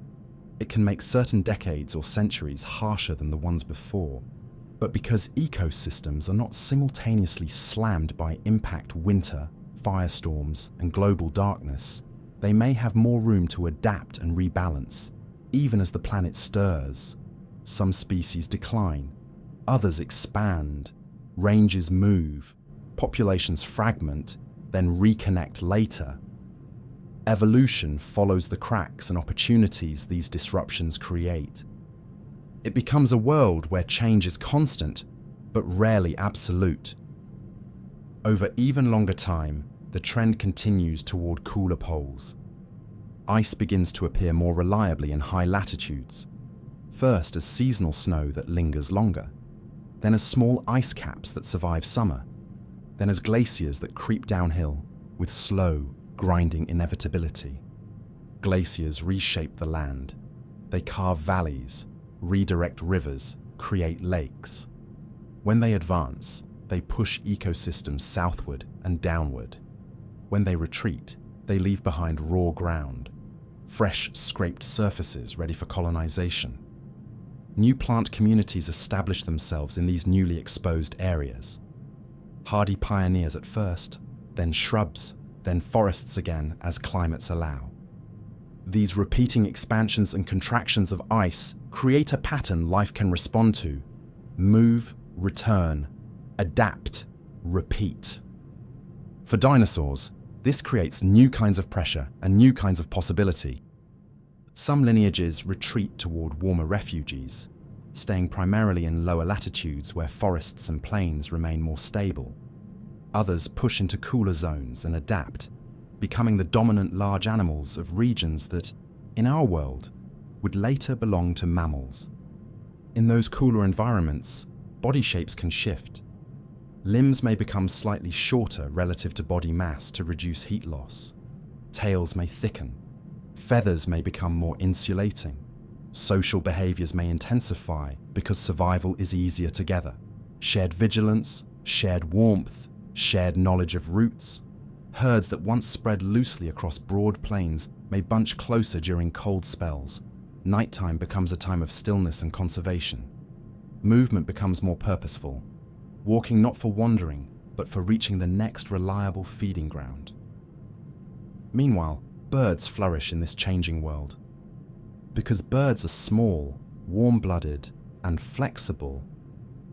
It can make certain decades or centuries harsher than the ones before. But because ecosystems are not simultaneously slammed by impact winter, firestorms, and global darkness, they may have more room to adapt and rebalance, even as the planet stirs. Some species decline, others expand, ranges move, populations fragment, then reconnect later. Evolution follows the cracks and opportunities these disruptions create. It becomes a world where change is constant, but rarely absolute. Over even longer time, the trend continues toward cooler poles. Ice begins to appear more reliably in high latitudes, first as seasonal snow that lingers longer, then as small ice caps that survive summer, then as glaciers that creep downhill with slow, grinding inevitability. Glaciers reshape the land. They carve valleys, redirect rivers, create lakes. When they advance, they push ecosystems southward and downward. When they retreat, they leave behind raw ground, fresh scraped surfaces ready for colonization. New plant communities establish themselves in these newly exposed areas. Hardy pioneers at first, then shrubs, then forests again as climates allow. These repeating expansions and contractions of ice create a pattern life can respond to: move, return, adapt, repeat. For dinosaurs, this creates new kinds of pressure and new kinds of possibility. Some lineages retreat toward warmer refuges, staying primarily in lower latitudes where forests and plains remain more stable. Others push into cooler zones and adapt, becoming the dominant large animals of regions that, in our world, would later belong to mammals. In those cooler environments, body shapes can shift. Limbs may become slightly shorter relative to body mass to reduce heat loss. Tails may thicken. Feathers may become more insulating. Social behaviors may intensify because survival is easier together. Shared vigilance, shared warmth, shared knowledge of routes. Herds that once spread loosely across broad plains may bunch closer during cold spells. Nighttime becomes a time of stillness and conservation. Movement becomes more purposeful, walking not for wandering, but for reaching the next reliable feeding ground. Meanwhile, birds flourish in this changing world. Because birds are small, warm-blooded, and flexible,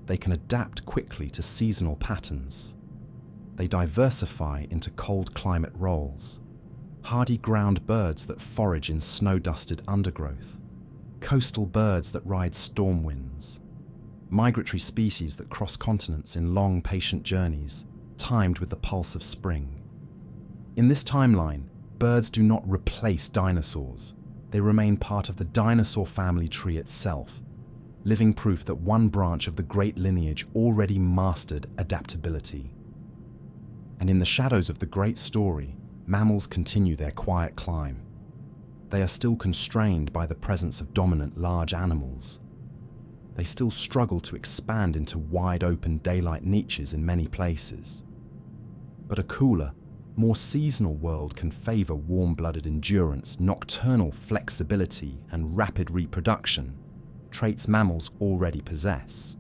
they can adapt quickly to seasonal patterns. They diversify into cold climate roles. Hardy ground birds that forage in snow-dusted undergrowth. Coastal birds that ride storm winds. Migratory species that cross continents in long, patient journeys, timed with the pulse of spring. In this timeline, birds do not replace dinosaurs. They remain part of the dinosaur family tree itself, living proof that one branch of the great lineage already mastered adaptability. And in the shadows of the great story, mammals continue their quiet climb. They are still constrained by the presence of dominant large animals. They still struggle to expand into wide-open daylight niches in many places. But a cooler, more seasonal world can favor warm-blooded endurance, nocturnal flexibility, and rapid reproduction, traits mammals already possess.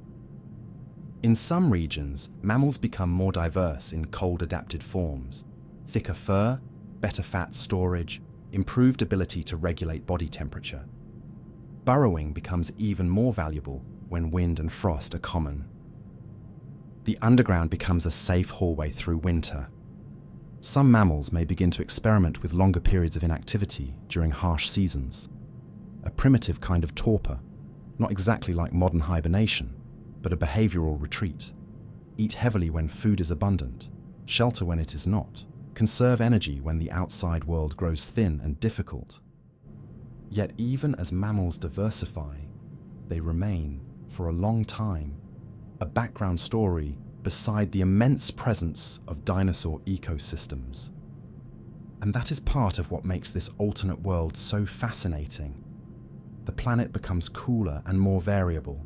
In some regions, mammals become more diverse in cold-adapted forms. Thicker fur, better fat storage, improved ability to regulate body temperature. Burrowing becomes even more valuable when wind and frost are common. The underground becomes a safe hallway through winter. Some mammals may begin to experiment with longer periods of inactivity during harsh seasons. A primitive kind of torpor, not exactly like modern hibernation, but a behavioral retreat. Eat heavily when food is abundant, shelter when it is not, conserve energy when the outside world grows thin and difficult. Yet even as mammals diversify, they remain, for a long time, a background story beside the immense presence of dinosaur ecosystems. And that is part of what makes this alternate world so fascinating. The planet becomes cooler and more variable,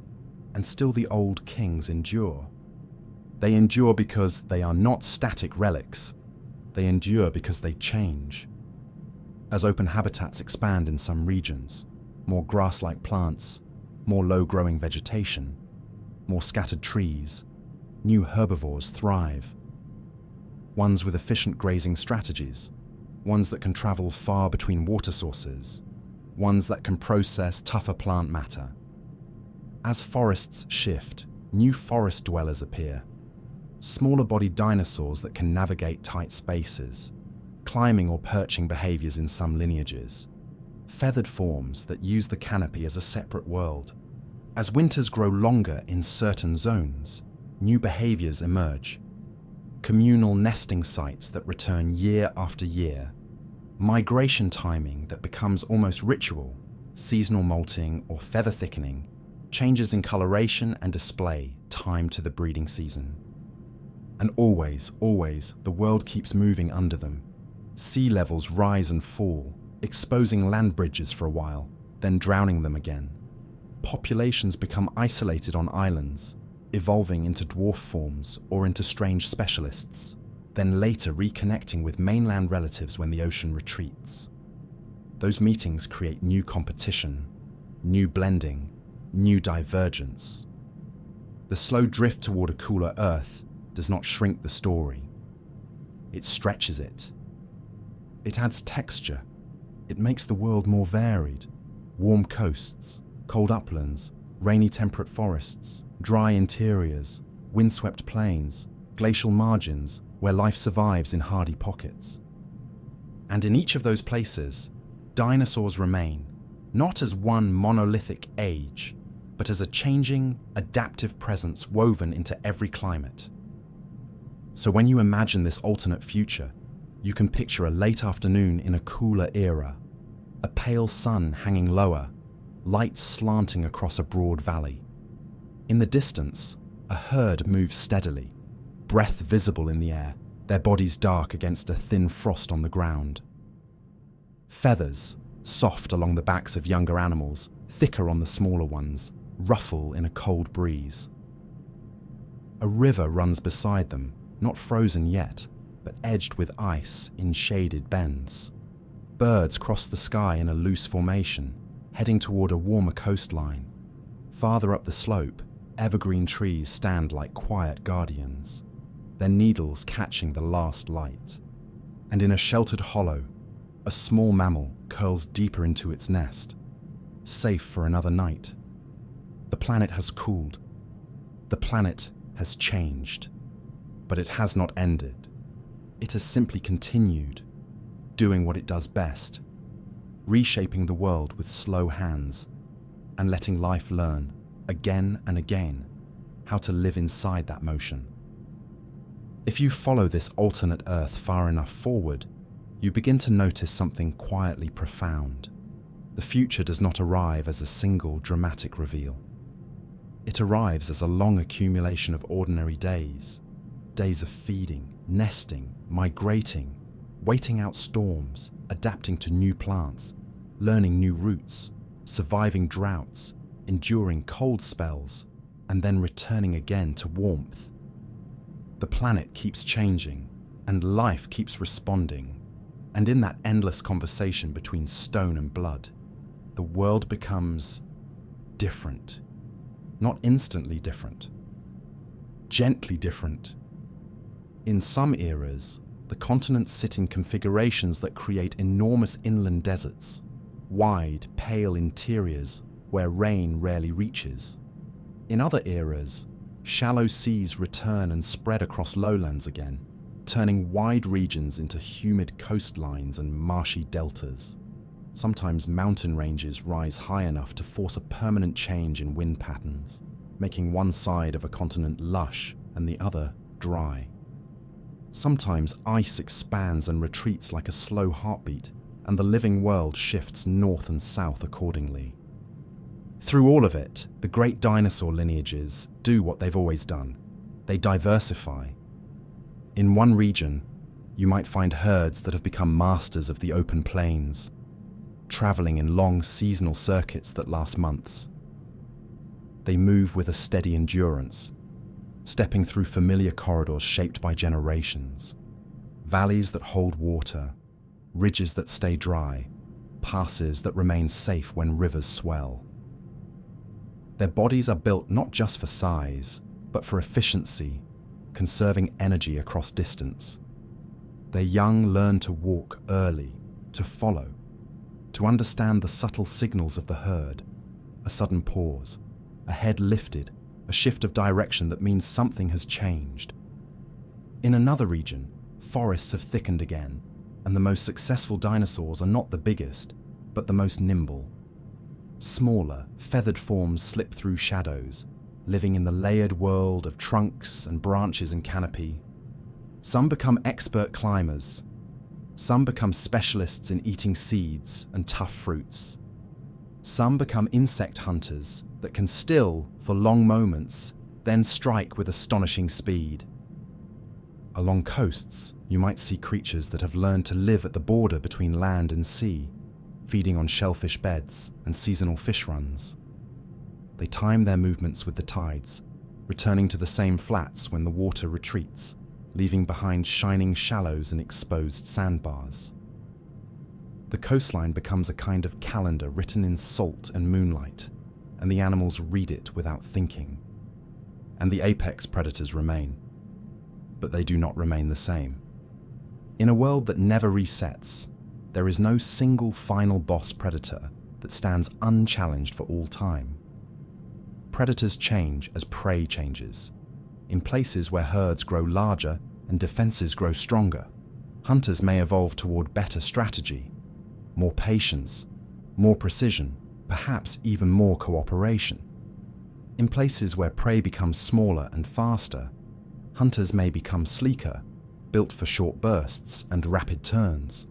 and still the old kings endure. They endure because they are not static relics. They endure because they change. As open habitats expand in some regions, more grass-like plants, more low-growing vegetation, more scattered trees, new herbivores thrive. Ones with efficient grazing strategies, ones that can travel far between water sources, ones that can process tougher plant matter. As forests shift, new forest dwellers appear. Smaller-bodied dinosaurs that can navigate tight spaces, climbing or perching behaviors in some lineages. Feathered forms that use the canopy as a separate world. As winters grow longer in certain zones, new behaviors emerge. Communal nesting sites that return year after year. Migration timing that becomes almost ritual, seasonal molting or feather thickening, changes in coloration and display timed to the breeding season. And always, the world keeps moving under them. Sea levels rise and fall, exposing land bridges for a while, then drowning them again. Populations become isolated on islands, evolving into dwarf forms or into strange specialists, then later reconnecting with mainland relatives when the ocean retreats. Those meetings create new competition, new blending, new divergence. The slow drift toward a cooler Earth does not shrink the story. It stretches it. It adds texture. It makes the world more varied. Warm coasts, cold uplands, rainy temperate forests, dry interiors, windswept plains, glacial margins where life survives in hardy pockets. And in each of those places, dinosaurs remain, not as one monolithic age, but as a changing, adaptive presence woven into every climate. So when you imagine this alternate future, you can picture a late afternoon in a cooler era, a pale sun hanging lower, light slanting across a broad valley. In the distance, a herd moves steadily, breath visible in the air, their bodies dark against a thin frost on the ground. Feathers, soft along the backs of younger animals, thicker on the smaller ones, ruffle in a cold breeze. A river runs beside them, not frozen yet, but edged with ice in shaded bends. Birds cross the sky in a loose formation, heading toward a warmer coastline. Farther up the slope, evergreen trees stand like quiet guardians, their needles catching the last light. And in a sheltered hollow, a small mammal curls deeper into its nest, safe for another night. The planet has cooled. The planet has changed. But it has not ended. It has simply continued, doing what it does best, reshaping the world with slow hands and letting life learn, again and again, how to live inside that motion. If you follow this alternate Earth far enough forward, you begin to notice something quietly profound. The future does not arrive as a single dramatic reveal. It arrives as a long accumulation of ordinary days. Days of feeding, nesting, migrating, waiting out storms, adapting to new plants, learning new routes, surviving droughts, enduring cold spells, and then returning again to warmth. The planet keeps changing, and life keeps responding. And in that endless conversation between stone and blood, the world becomes different. Not instantly different, gently different. In some eras, the continents sit in configurations that create enormous inland deserts, wide, pale interiors where rain rarely reaches. In other eras, shallow seas return and spread across lowlands again, turning wide regions into humid coastlines and marshy deltas. Sometimes mountain ranges rise high enough to force a permanent change in wind patterns, making one side of a continent lush and the other dry. Sometimes ice expands and retreats like a slow heartbeat, and the living world shifts north and south accordingly. Through all of it, the great dinosaur lineages do what they've always done. They diversify. In one region, you might find herds that have become masters of the open plains, traveling in long seasonal circuits that last months. They move with a steady endurance, stepping through familiar corridors shaped by generations, valleys that hold water, ridges that stay dry, passes that remain safe when rivers swell. Their bodies are built not just for size, but for efficiency, conserving energy across distance. Their young learn to walk early, to follow, to understand the subtle signals of the herd, a sudden pause, a head lifted, a shift of direction that means something has changed. In another region, forests have thickened again, and the most successful dinosaurs are not the biggest, but the most nimble. Smaller, feathered forms slip through shadows, living in the layered world of trunks and branches and canopy. Some become expert climbers. Some become specialists in eating seeds and tough fruits. Some become insect hunters that can still, for long moments, then strike with astonishing speed. Along coasts, you might see creatures that have learned to live at the border between land and sea, feeding on shellfish beds and seasonal fish runs. They time their movements with the tides, returning to the same flats when the water retreats, leaving behind shining shallows and exposed sandbars. The coastline becomes a kind of calendar written in salt and moonlight, and the animals read it without thinking. And the apex predators remain, but they do not remain the same. In a world that never resets, there is no single final boss predator that stands unchallenged for all time. Predators change as prey changes. In places where herds grow larger and defenses grow stronger, hunters may evolve toward better strategy, more patience, more precision, perhaps even more cooperation. In places where prey becomes smaller and faster, hunters may become sleeker, built for short bursts and rapid turns.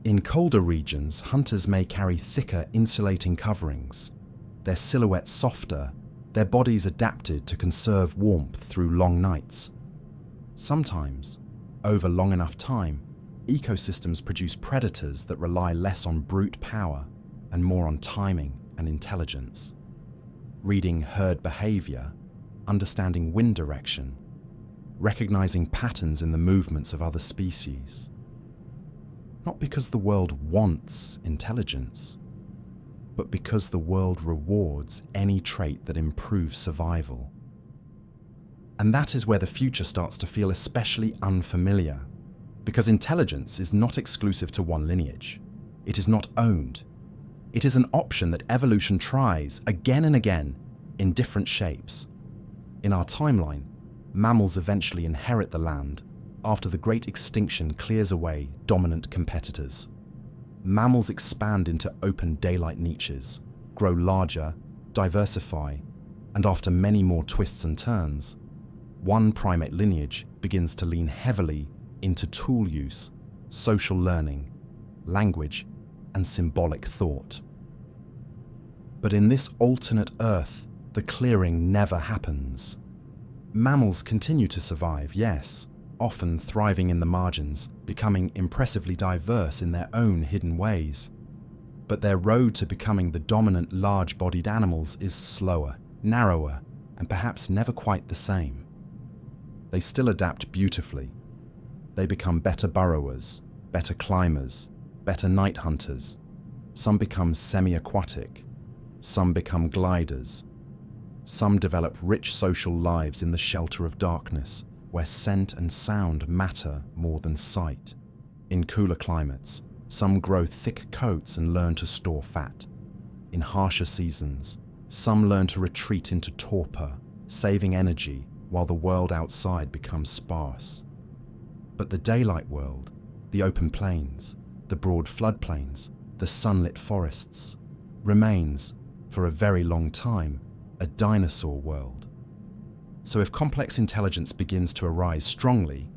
In colder regions, hunters may carry thicker insulating coverings, their silhouettes softer, their bodies adapted to conserve warmth through long nights. Sometimes, over long enough time, ecosystems produce predators that rely less on brute power and more on timing and intelligence. Reading herd behavior, understanding wind direction, recognizing patterns in the movements of other species. Not because the world wants intelligence, but because the world rewards any trait that improves survival. And that is where the future starts to feel especially unfamiliar, because intelligence is not exclusive to one lineage. It is not owned. It is an option that evolution tries again and again in different shapes. In our timeline, mammals eventually inherit the land after the great extinction clears away dominant competitors. Mammals expand into open daylight niches, grow larger, diversify, and after many more twists and turns, one primate lineage begins to lean heavily into tool use, social learning, language, and symbolic thought. But in this alternate Earth, the clearing never happens. Mammals continue to survive, yes, often thriving in the margins, becoming impressively diverse in their own hidden ways. But their road to becoming the dominant large-bodied animals is slower, narrower, and perhaps never quite the same. They still adapt beautifully. They become better burrowers, better climbers, better night hunters. Some become semi-aquatic. Some become gliders. Some develop rich social lives in the shelter of darkness, where scent and sound matter more than sight. In cooler climates, some grow thick coats and learn to store fat. In harsher seasons, some learn to retreat into torpor, saving energy while the world outside becomes sparse. But the daylight world, the open plains, the broad floodplains, the sunlit forests, remains, for a very long time, a dinosaur world. So if complex intelligence begins to arise strongly,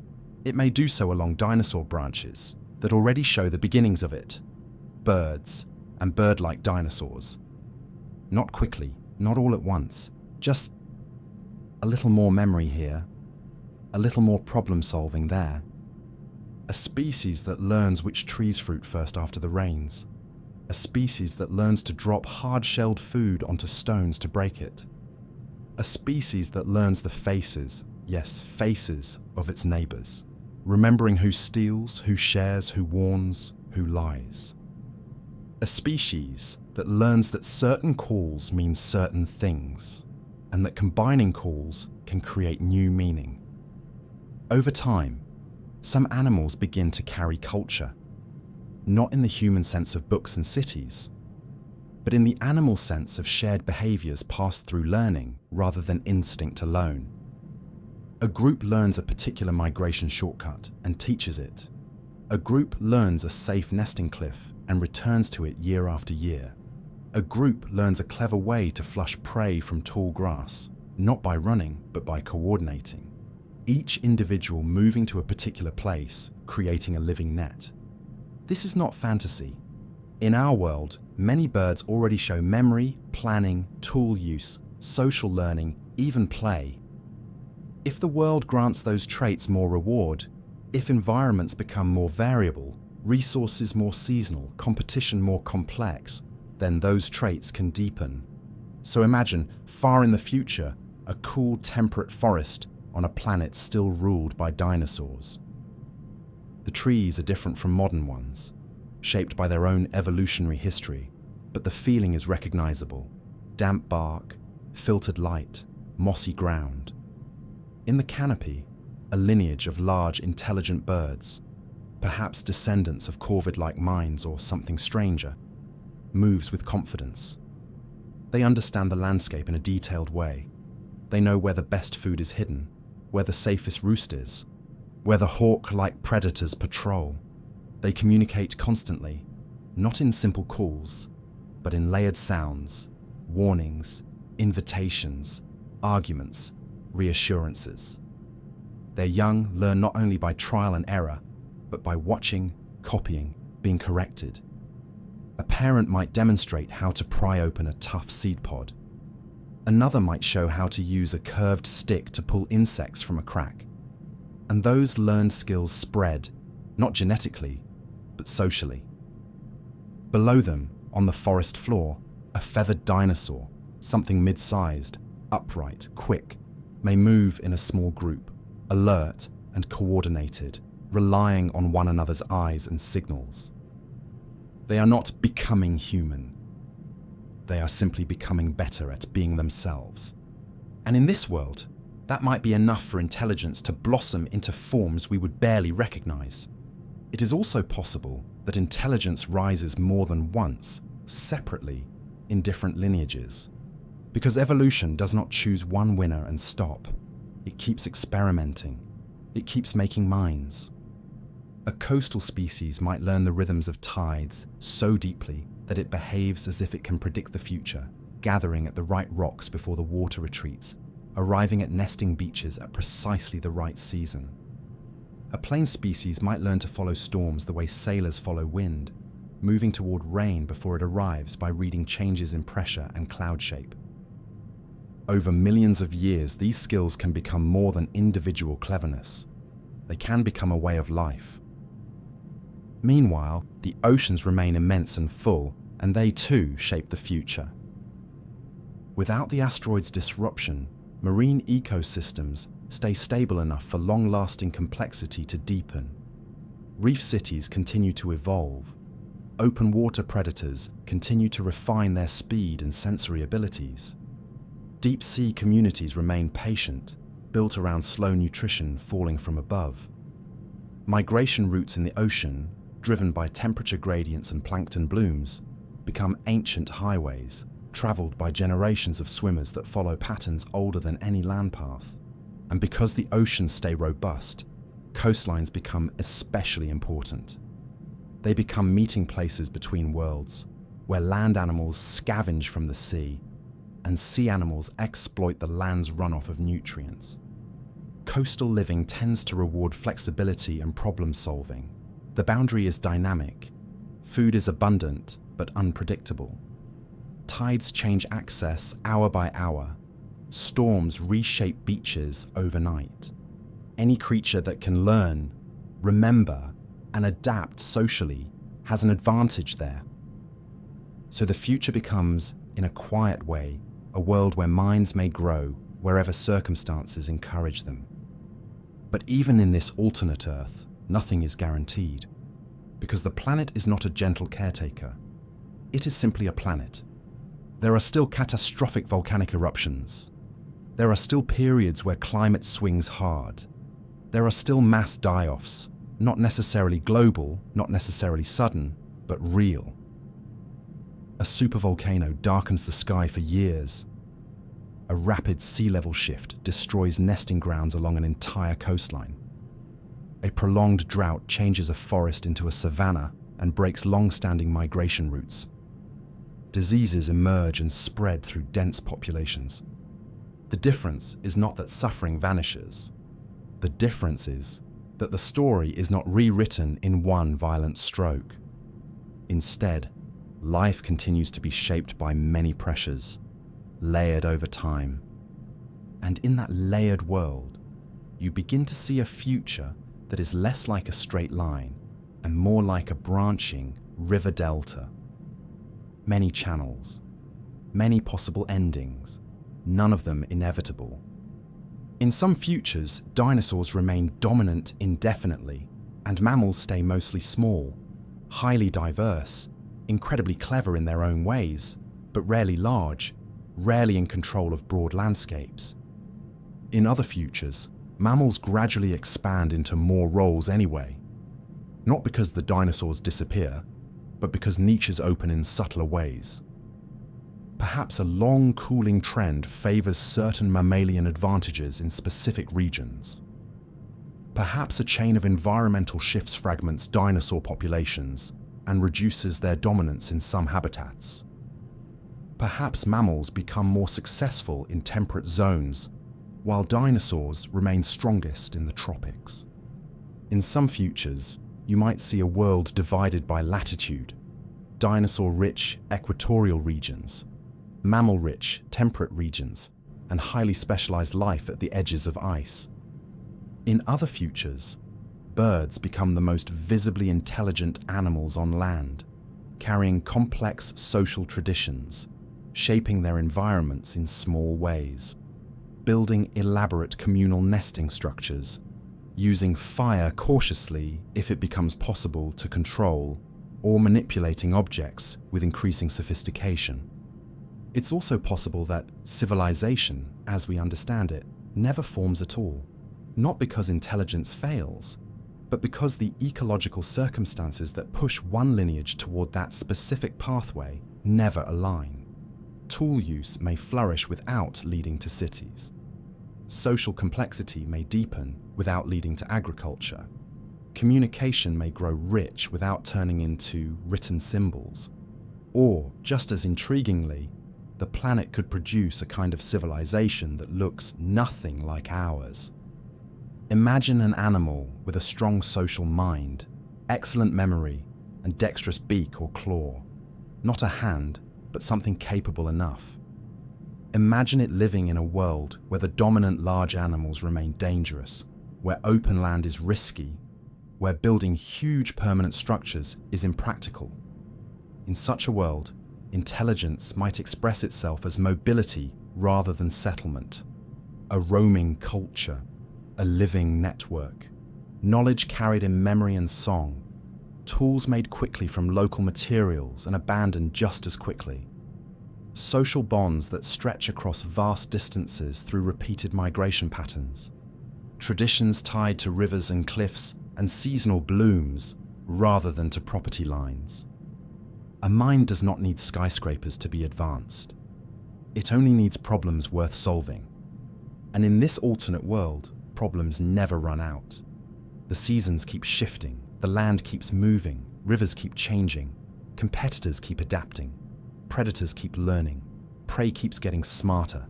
it may do so along dinosaur branches that already show the beginnings of it. Birds and bird-like dinosaurs. Not quickly, not all at once, just a little more memory here, a little more problem-solving there. A species that learns which trees fruit first after the rains. A species that learns to drop hard-shelled food onto stones to break it. A species that learns the faces, yes, faces of its neighbors, remembering who steals, who shares, who warns, who lies. A species that learns that certain calls mean certain things, and that combining calls can create new meaning. Over time, some animals begin to carry culture, not in the human sense of books and cities, but in the animal sense of shared behaviors passed through learning rather than instinct alone. A group learns a particular migration shortcut and teaches it. A group learns a safe nesting cliff and returns to it year after year. A group learns a clever way to flush prey from tall grass, not by running, but by coordinating. Each individual moving to a particular place, creating a living net. This is not fantasy. In our world, many birds already show memory, planning, tool use, social learning, even play. If the world grants those traits more reward, if environments become more variable, resources more seasonal, competition more complex, then those traits can deepen. So imagine, far in the future, a cool, temperate forest on a planet still ruled by dinosaurs. The trees are different from modern ones, shaped by their own evolutionary history, but the feeling is recognizable. Damp bark, filtered light, mossy ground. In the canopy, a lineage of large, intelligent birds, perhaps descendants of corvid-like minds or something stranger, moves with confidence. They understand the landscape in a detailed way. They know where the best food is hidden, where the safest roost is, where the hawk-like predators patrol. They communicate constantly, not in simple calls, but in layered sounds, warnings, invitations, arguments, reassurances. Their young learn not only by trial and error, but by watching, copying, being corrected. A parent might demonstrate how to pry open a tough seed pod. Another might show how to use a curved stick to pull insects from a crack. And those learned skills spread, not genetically, but socially. Below them, on the forest floor, a feathered dinosaur, something mid-sized, upright, quick, may move in a small group, alert and coordinated, relying on one another's eyes and signals. They are not becoming human. They are simply becoming better at being themselves. And in this world, that might be enough for intelligence to blossom into forms we would barely recognize. It is also possible that intelligence rises more than once, separately, in different lineages. Because evolution does not choose one winner and stop. It keeps experimenting. It keeps making minds. A coastal species might learn the rhythms of tides so deeply that it behaves as if it can predict the future, gathering at the right rocks before the water retreats, arriving at nesting beaches at precisely the right season. A plain species might learn to follow storms the way sailors follow wind, moving toward rain before it arrives by reading changes in pressure and cloud shape. Over millions of years, these skills can become more than individual cleverness. They can become a way of life. Meanwhile, the oceans remain immense and full, and they too shape the future. Without the asteroid's disruption, marine ecosystems stay stable enough for long-lasting complexity to deepen. Reef cities continue to evolve. Open water predators continue to refine their speed and sensory abilities. Deep-sea communities remain patient, built around slow nutrition falling from above. Migration routes in the ocean, driven by temperature gradients and plankton blooms, become ancient highways, traveled by generations of swimmers that follow patterns older than any land path. And because the oceans stay robust, coastlines become especially important. They become meeting places between worlds, where land animals scavenge from the sea, and sea animals exploit the land's runoff of nutrients. Coastal living tends to reward flexibility and problem solving. The boundary is dynamic. Food is abundant, but unpredictable. Tides change access hour by hour. Storms reshape beaches overnight. Any creature that can learn, remember, and adapt socially has an advantage there. So the future becomes, in a quiet way, a world where minds may grow wherever circumstances encourage them. But even in this alternate Earth, nothing is guaranteed, because the planet is not a gentle caretaker. It is simply a planet. There are still catastrophic volcanic eruptions. There are still periods where climate swings hard. There are still mass die-offs, not necessarily global, not necessarily sudden, but real. A supervolcano darkens the sky for years. A rapid sea level shift destroys nesting grounds along an entire coastline. A prolonged drought changes a forest into a savanna and breaks long-standing migration routes. Diseases emerge and spread through dense populations. The difference is not that suffering vanishes. The difference is that the story is not rewritten in one violent stroke. Instead, life continues to be shaped by many pressures, layered over time. And in that layered world, you begin to see a future that is less like a straight line and more like a branching river delta. Many channels, many possible endings, none of them inevitable. In some futures, dinosaurs remain dominant indefinitely, and mammals stay mostly small, highly diverse, incredibly clever in their own ways, but rarely large, rarely in control of broad landscapes. In other futures, mammals gradually expand into more roles anyway, not because the dinosaurs disappear, but because niches open in subtler ways. Perhaps a long cooling trend favors certain mammalian advantages in specific regions. Perhaps a chain of environmental shifts fragments dinosaur populations and reduces their dominance in some habitats. Perhaps mammals become more successful in temperate zones, while dinosaurs remain strongest in the tropics. In some futures, you might see a world divided by latitude, dinosaur-rich equatorial regions, mammal-rich temperate regions, and highly specialized life at the edges of ice. In other futures, birds become the most visibly intelligent animals on land, carrying complex social traditions, shaping their environments in small ways. building elaborate communal nesting structures, using fire cautiously if it becomes possible to control, or manipulating objects with increasing sophistication. It's also possible that civilization, as we understand it, never forms at all, not because intelligence fails, but because the ecological circumstances that push one lineage toward that specific pathway never align. Tool use may flourish without leading to cities. Social complexity may deepen without leading to agriculture. Communication may grow rich without turning into written symbols. Or, just as intriguingly, the planet could produce a kind of civilization that looks nothing like ours. Imagine an animal with a strong social mind, excellent memory, and dexterous beak or claw. Not a hand, but something capable enough. Imagine it living in a world where the dominant large animals remain dangerous, where open land is risky, where building huge permanent structures is impractical. In such a world, intelligence might express itself as mobility rather than settlement, a roaming culture, a living network, knowledge carried in memory and song, tools made quickly from local materials and abandoned just as quickly, social bonds that stretch across vast distances through repeated migration patterns, traditions tied to rivers and cliffs and seasonal blooms rather than to property lines. A mind does not need skyscrapers to be advanced. It only needs problems worth solving. And in this alternate world, problems never run out. The seasons keep shifting, the land keeps moving, rivers keep changing, competitors keep adapting, predators keep learning, prey keeps getting smarter,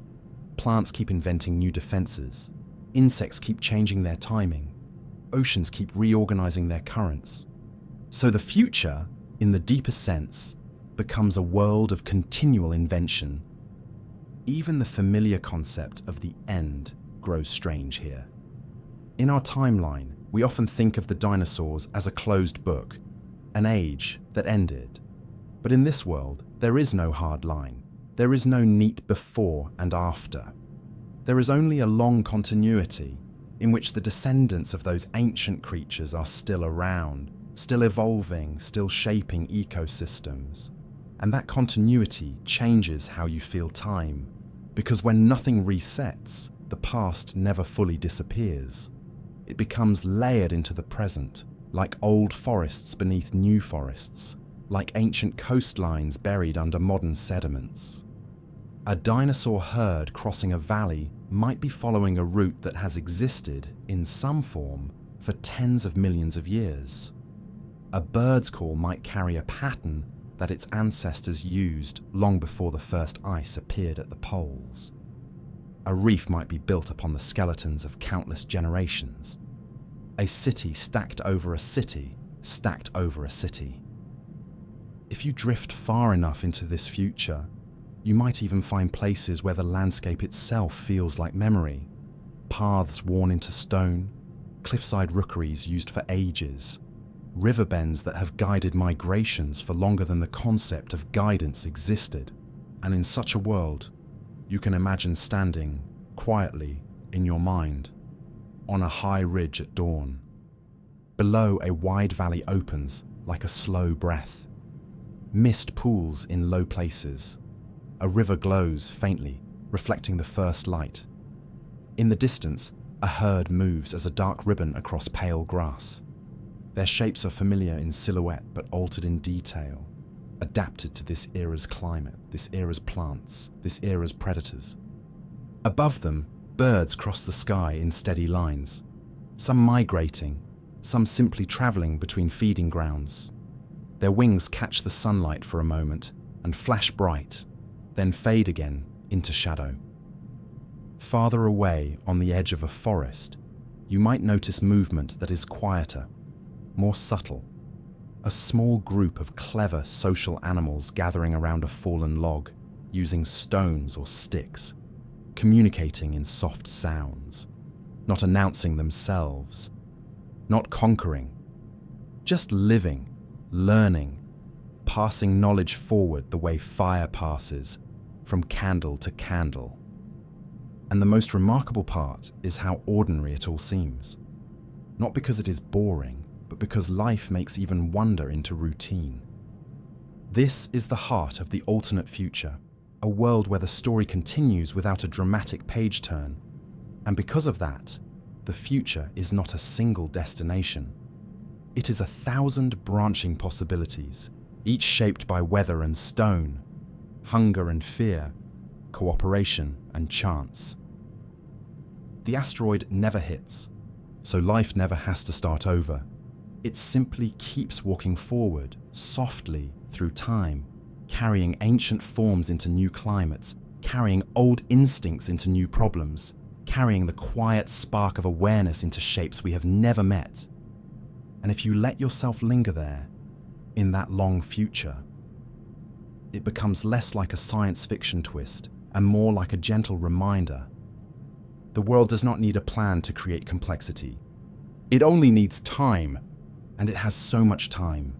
plants keep inventing new defenses, insects keep changing their timing, oceans keep reorganizing their currents. So the future, in the deepest sense, becomes a world of continual invention. Even the familiar concept of the end grows strange here. In our timeline, we often think of the dinosaurs as a closed book, an age that ended. But in this world, there is no hard line. There is no neat before and after. There is only a long continuity in which the descendants of those ancient creatures are still around, still evolving, still shaping ecosystems. And that continuity changes how you feel time, because when nothing resets, the past never fully disappears. It becomes layered into the present, like old forests beneath new forests, like ancient coastlines buried under modern sediments. A dinosaur herd crossing a valley might be following a route that has existed, in some form, for tens of millions of years. A bird's call might carry a pattern that its ancestors used long before the first ice appeared at the poles. A reef might be built upon the skeletons of countless generations. A city stacked over a city, stacked over a city. If you drift far enough into this future, you might even find places where the landscape itself feels like memory. Paths worn into stone, cliffside rookeries used for ages, river bends that have guided migrations for longer than the concept of guidance existed. And in such a world, you can imagine standing, quietly, in your mind, on a high ridge at dawn. Below, a wide valley opens like a slow breath. Mist pools in low places. A river glows faintly, reflecting the first light. In the distance, a herd moves as a dark ribbon across pale grass. Their shapes are familiar in silhouette but altered in detail, adapted to this era's climate, this era's plants, this era's predators. Above them, birds cross the sky in steady lines, some migrating, some simply traveling between feeding grounds. Their wings catch the sunlight for a moment and flash bright, then fade again into shadow. Farther away on the edge of a forest, you might notice movement that is quieter, more subtle. A small group of clever social animals gathering around a fallen log, using stones or sticks, communicating in soft sounds, not announcing themselves, not conquering, just living, learning, passing knowledge forward the way fire passes from candle to candle. And the most remarkable part is how ordinary it all seems. Not because it is boring, but because life makes even wonder into routine. This is the heart of the alternate future, a world where the story continues without a dramatic page turn. And because of that, the future is not a single destination. It is 1,000 branching possibilities, each shaped by weather and stone, hunger and fear, cooperation and chance. The asteroid never hits, so life never has to start over. It simply keeps walking forward, softly, through time, carrying ancient forms into new climates, carrying old instincts into new problems, carrying the quiet spark of awareness into shapes we have never met. And if you let yourself linger there, in that long future, it becomes less like a science fiction twist and more like a gentle reminder. The world does not need a plan to create complexity. It only needs time, and it has so much time.